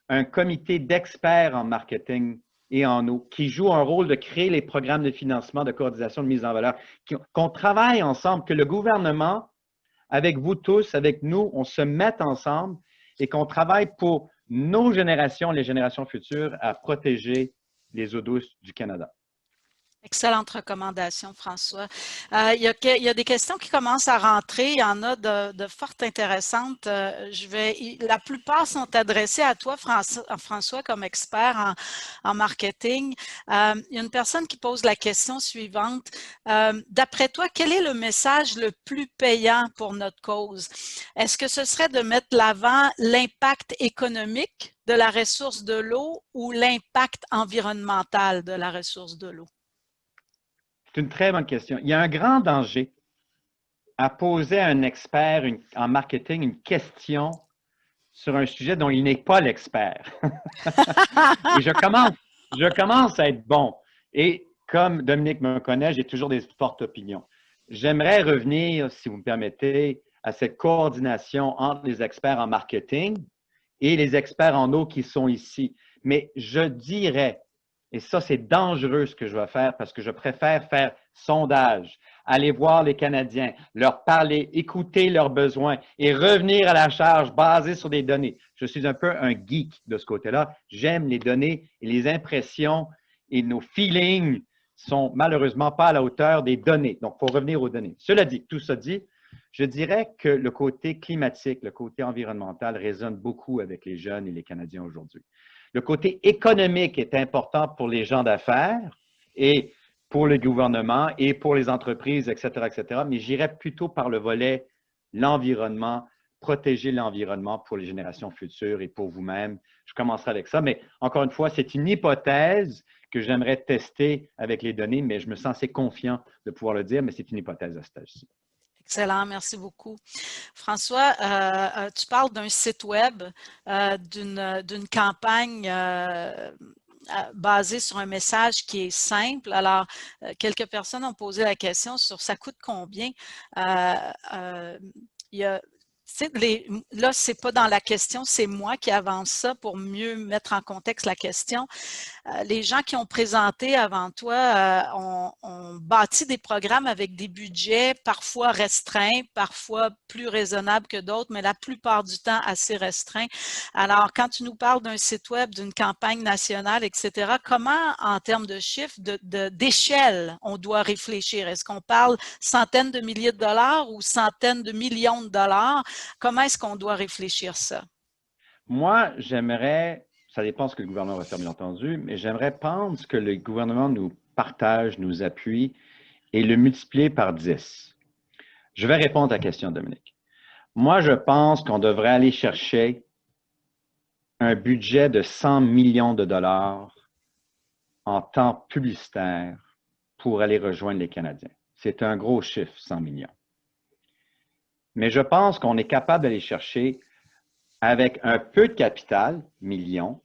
un comité d'experts en marketing et en eau qui joue un rôle de créer les programmes de financement, de coordination, de mise en valeur, qu'on travaille ensemble, que le gouvernement, avec vous tous, avec nous, on se mette ensemble et qu'on travaille pour nos générations, les générations futures, à protéger les eaux douces du Canada. Excellente recommandation, François. Il y a des questions qui commencent à rentrer. Il y en a de fort intéressantes. La plupart sont adressées à toi, François, comme expert en marketing. Il y a une personne qui pose la question suivante. D'après toi, quel est le message le plus payant pour notre cause? Est-ce que ce serait de mettre l'avant l'impact économique de la ressource de l'eau ou l'impact environnemental de la ressource de l'eau? C'est une très bonne question. Il y a un grand danger à poser à un expert en marketing une question sur un sujet dont il n'est pas l'expert. Et je commence à être bon. Et comme Dominique me connaît, j'ai toujours des fortes opinions. J'aimerais revenir, si vous me permettez, à cette coordination entre les experts en marketing et les experts en eau qui sont ici. Mais je dirais, et ça, c'est dangereux ce que je vais faire parce que je préfère faire sondage, aller voir les Canadiens, leur parler, écouter leurs besoins et revenir à la charge basée sur des données. Je suis un peu un geek de ce côté-là. J'aime les données et les impressions et nos feelings sont malheureusement pas à la hauteur des données. Donc, il faut revenir aux données. Cela dit, tout ça dit, je dirais que le côté climatique, le côté environnemental résonne beaucoup avec les jeunes et les Canadiens aujourd'hui. Le côté économique est important pour les gens d'affaires et pour le gouvernement et pour les entreprises, etc., etc. Mais j'irais plutôt par le volet l'environnement, protéger l'environnement pour les générations futures et pour vous-même. Je commencerai avec ça, mais encore une fois, c'est une hypothèse que j'aimerais tester avec les données, mais je me sens assez confiant de pouvoir le dire, mais c'est une hypothèse à ce stade-ci. Excellent, merci beaucoup. François, tu parles d'un site web, d'une campagne basée sur un message qui est simple. Alors, quelques personnes ont posé la question sur ça coûte combien? Là, ce n'est pas dans la question, c'est moi qui avance ça pour mieux mettre en contexte la question. Les gens qui ont présenté avant toi ont bâti des programmes avec des budgets parfois restreints, parfois plus raisonnables que d'autres, mais la plupart du temps assez restreints. Alors, quand tu nous parles d'un site web, d'une campagne nationale, etc., comment, en termes de chiffres, d'échelle, on doit réfléchir? Est-ce qu'on parle centaines de milliers de dollars ou centaines de millions de dollars? Comment est-ce qu'on doit réfléchir ça? Moi, j'aimerais, ça dépend de ce que le gouvernement va faire, bien entendu, mais j'aimerais prendre ce que le gouvernement nous partage, nous appuie et le multiplier par 10. Je vais répondre à ta question, Dominique. Moi, je pense qu'on devrait aller chercher un budget de 100 millions de dollars en temps publicitaire pour aller rejoindre les Canadiens. C'est un gros chiffre, 100 millions. Mais je pense qu'on est capable d'aller chercher avec un peu de capital, millions,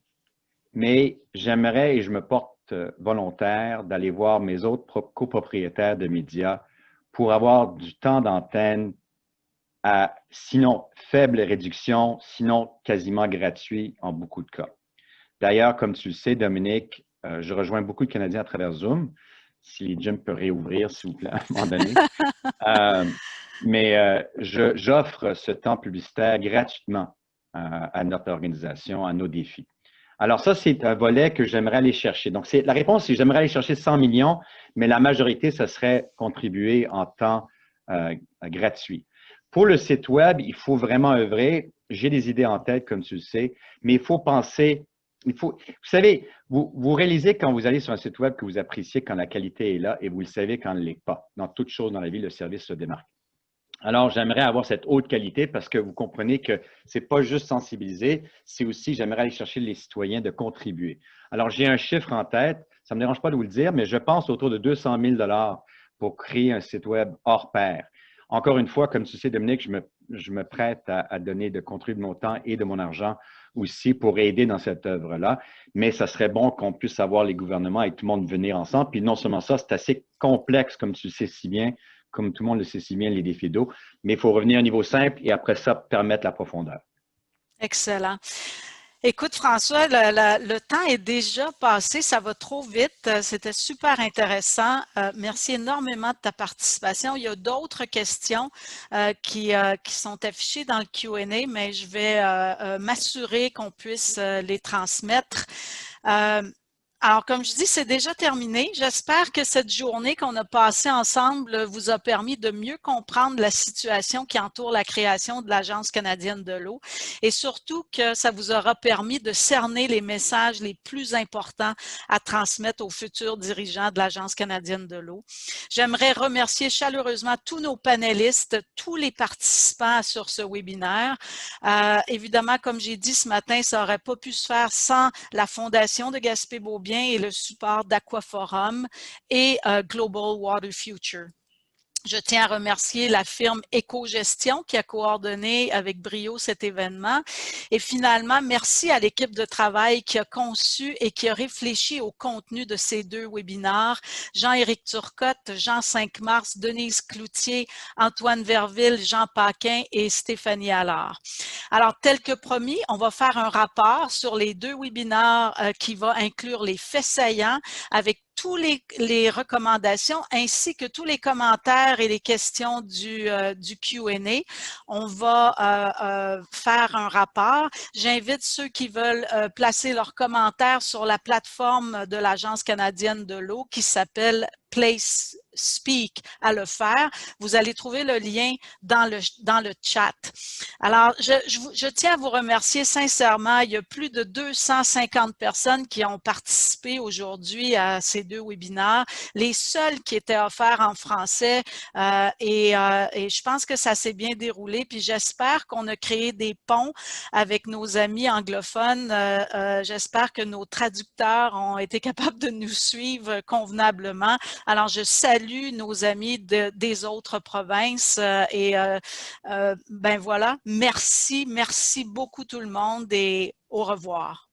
mais j'aimerais et je me porte volontaire d'aller voir mes autres copropriétaires de médias pour avoir du temps d'antenne à, sinon, faible réduction, sinon quasiment gratuit en beaucoup de cas. D'ailleurs, comme tu le sais, Dominique, je rejoins beaucoup de Canadiens à travers Zoom. Si les gyms peuvent réouvrir, s'il vous plaît, à un moment donné. Mais j'offre ce temps publicitaire gratuitement à notre organisation, à nos défis. Alors ça, c'est un volet que j'aimerais aller chercher. Donc, la réponse, c'est que j'aimerais aller chercher 100 millions, mais la majorité, ce serait contribuer en temps gratuit. Pour le site web, il faut vraiment œuvrer. J'ai des idées en tête, comme tu le sais, mais il faut penser, vous savez, vous réalisez quand vous allez sur un site web que vous appréciez quand la qualité est là et vous le savez quand elle ne l'est pas. Dans toute chose dans la vie, le service se démarque. Alors, j'aimerais avoir cette haute qualité parce que vous comprenez que ce n'est pas juste sensibiliser, c'est aussi, j'aimerais aller chercher les citoyens de contribuer. Alors, j'ai un chiffre en tête, ça ne me dérange pas de vous le dire, mais je pense autour de 200 000 $ pour créer un site web hors pair. encore une fois, comme tu sais, Dominique, je me prête à donner, de contribuer de mon temps et de mon argent aussi pour aider dans cette œuvre-là. Mais ça serait bon qu'on puisse avoir les gouvernements et tout le monde venir ensemble. Puis non seulement ça, c'est assez complexe, comme tu le sais si bien, comme tout le monde le sait si bien, les défis d'eau. Mais il faut revenir à un niveau simple et après ça, permettre la profondeur. Excellent. Écoute, François, le temps est déjà passé, ça va trop vite. C'était super intéressant. Merci énormément de ta participation. Il y a d'autres questions qui sont affichées dans le Q&A, mais je vais m'assurer qu'on puisse les transmettre. Alors, comme je dis, c'est déjà terminé. J'espère que cette journée qu'on a passée ensemble vous a permis de mieux comprendre la situation qui entoure la création de l'Agence canadienne de l'eau et surtout que ça vous aura permis de cerner les messages les plus importants à transmettre aux futurs dirigeants de l'Agence canadienne de l'eau. J'aimerais remercier chaleureusement tous nos panélistes, tous les participants sur ce webinaire. Évidemment, comme j'ai dit ce matin, ça n'aurait pas pu se faire sans la Fondation de Gaspé-Beaubien et le support d'Aquaforum et Global Water Future. Je tiens à remercier la firme Éco-Gestion qui a coordonné avec brio cet événement. Et finalement, merci à l'équipe de travail qui a conçu et qui a réfléchi au contenu de ces deux webinaires. Jean-Éric Turcotte, Jean 5 Mars, Denise Cloutier, Antoine Verville, Jean Paquin et Stéphanie Allard. Alors, tel que promis, on va faire un rapport sur les deux webinaires qui va inclure les faits saillants avec tous les recommandations ainsi que tous les commentaires et les questions du Q&A. On va faire un rapport. J'invite ceux qui veulent placer leurs commentaires sur la plateforme de l'Agence canadienne de l'eau qui s'appelle Place Speak à le faire. Vous allez trouver le lien dans le chat. Alors, je tiens à vous remercier sincèrement. Il y a plus de 250 personnes qui ont participé aujourd'hui à ces deux webinaires, les seuls qui étaient offerts en français et je pense que ça s'est bien déroulé. Puis j'espère qu'on a créé des ponts avec nos amis anglophones. J'espère que nos traducteurs ont été capables de nous suivre convenablement. Alors, je salue nos amis des autres provinces ben voilà, merci beaucoup tout le monde et au revoir.